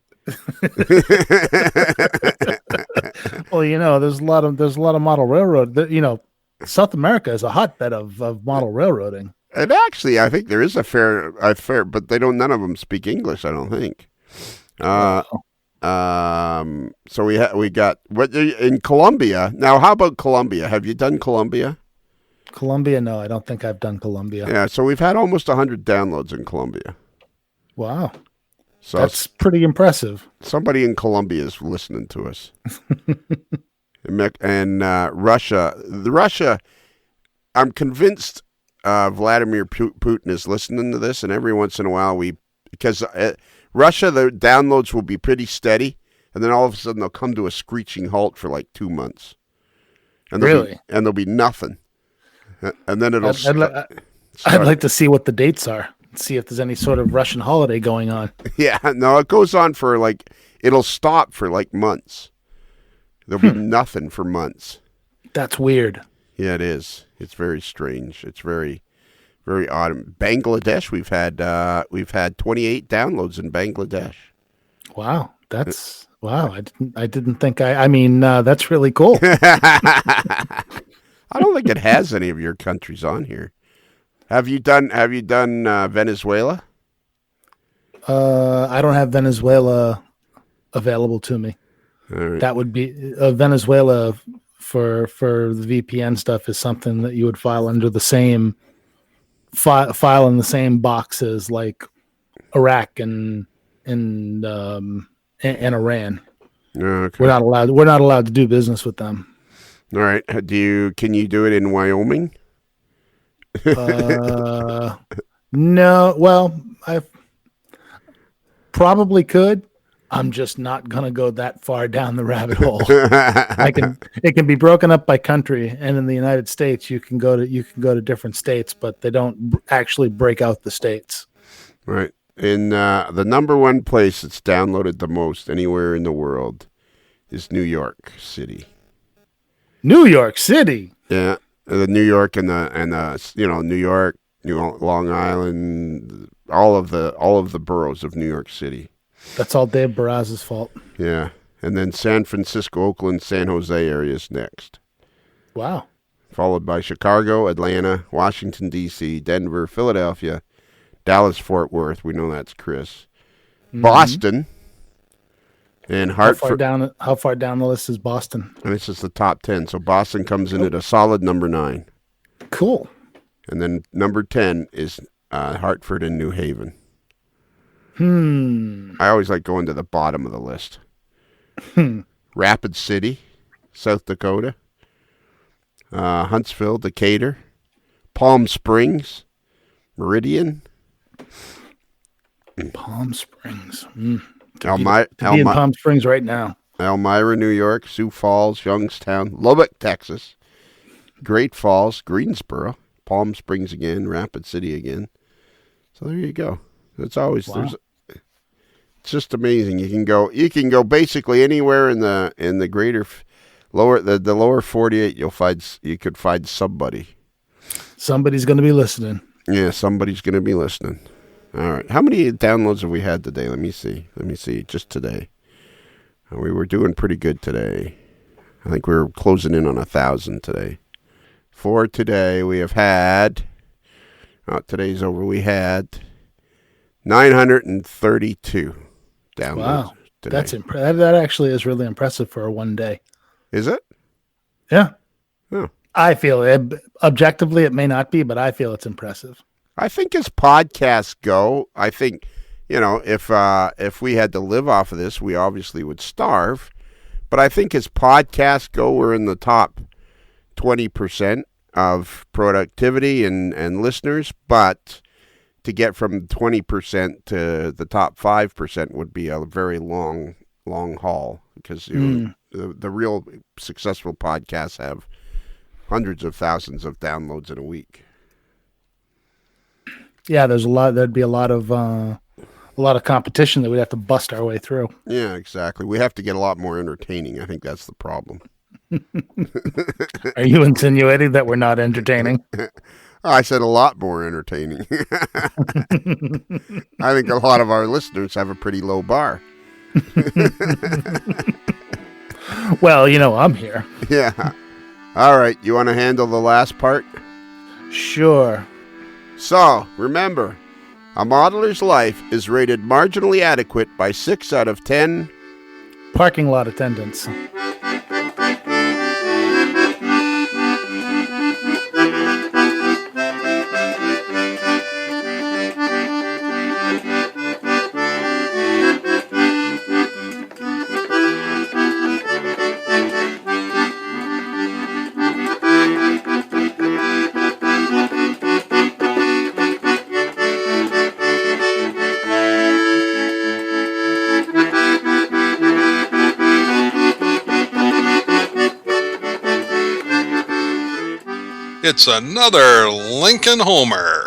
Well, there's a lot of model railroad. South America is a hotbed of model railroading. And actually, I think there is a fair, but none of them speak English. I don't think. So we got what in Colombia. Now, how about Colombia? Have you done Colombia? Colombia? No, I don't think I've done Colombia. Yeah, so we've had almost 100 downloads in Colombia. Wow. So that's pretty impressive. Somebody in Colombia is listening to us. And Russia, I'm convinced Vladimir Putin is listening to this, and every once in a while because Russia, the downloads will be pretty steady, and then all of a sudden they'll come to a screeching halt for like 2 months. And there'll be nothing. And then it'll I'd like to see what the dates are. See if there's any sort of Russian holiday going on. Yeah, no, it goes on for it'll stop for like months. There'll be nothing for months. That's weird. Yeah, it is. It's very strange. It's very, very odd. Bangladesh, we've had 28 downloads in Bangladesh. Wow, wow. I didn't think that's really cool. I don't think it has any of your countries on here. Have you done Venezuela? I don't have Venezuela available to me. Right. That would be Venezuela for the VPN stuff is something that you would file under the same file in the same box as like Iraq and Iran. Okay. We're not allowed to do business with them. All right. Can you do it in Wyoming? No. Well, I probably could. I'm just not gonna go that far down the rabbit hole. It can be broken up by country, and in the United States, you can go to different states, but they don't actually break out the states. Right. In the number one place that's downloaded the most anywhere in the world is New York City. New York City. Yeah, the New York and New York, Long Island, all of the boroughs of New York City. That's all Dave Barraz's fault. Yeah, and then San Francisco, Oakland, San Jose areas next. Wow. Followed by Chicago, Atlanta, Washington, D.C., Denver, Philadelphia, Dallas, Fort Worth. We know that's Chris. Mm-hmm. Boston, and Hartford. How far down the list is Boston? And this is the top 10. So Boston comes in at a solid number 9. Cool. And then number 10 is Hartford and New Haven. I always like going to the bottom of the list. Rapid City, South Dakota. Huntsville, Decatur, Palm Springs, Meridian. Palm Springs. Palm Springs right now. Elmira, New York, Sioux Falls, Youngstown, Lubbock, Texas, Great Falls, Greensboro, Palm Springs again, Rapid City again. So there you go. It's always it's just amazing. You can go basically anywhere in the greater the lower 48. You could find somebody. Somebody's going to be listening. Yeah, somebody's going to be listening. All right. How many downloads have we had today? Let me see. Just today. We were doing pretty good today. I think we were closing in on 1,000 today. For today, we have had, today's over, we had 932 downloads. Wow. Today. That actually is really impressive for one day. Is it? Yeah. Oh. I feel it. Objectively, it may not be, but I feel it's impressive. I think as podcasts go, I think, if we had to live off of this, we obviously would starve. But I think as podcasts go, we're in the top 20% of productivity and listeners. But to get from 20% to the top 5% would be a very long haul, because the real successful podcasts have hundreds of thousands of downloads in a week. Yeah, there'd be a lot of competition that we'd have to bust our way through. Yeah, exactly. We have to get a lot more entertaining. I think that's the problem. Are you insinuating that we're not entertaining? I said a lot more entertaining. I think a lot of our listeners have a pretty low bar. Well, I'm here. Yeah. All right. You want to handle the last part? Sure. So, remember, a modeler's life is rated marginally adequate by 6 out of 10 parking lot attendants. It's another Lincoln Homer.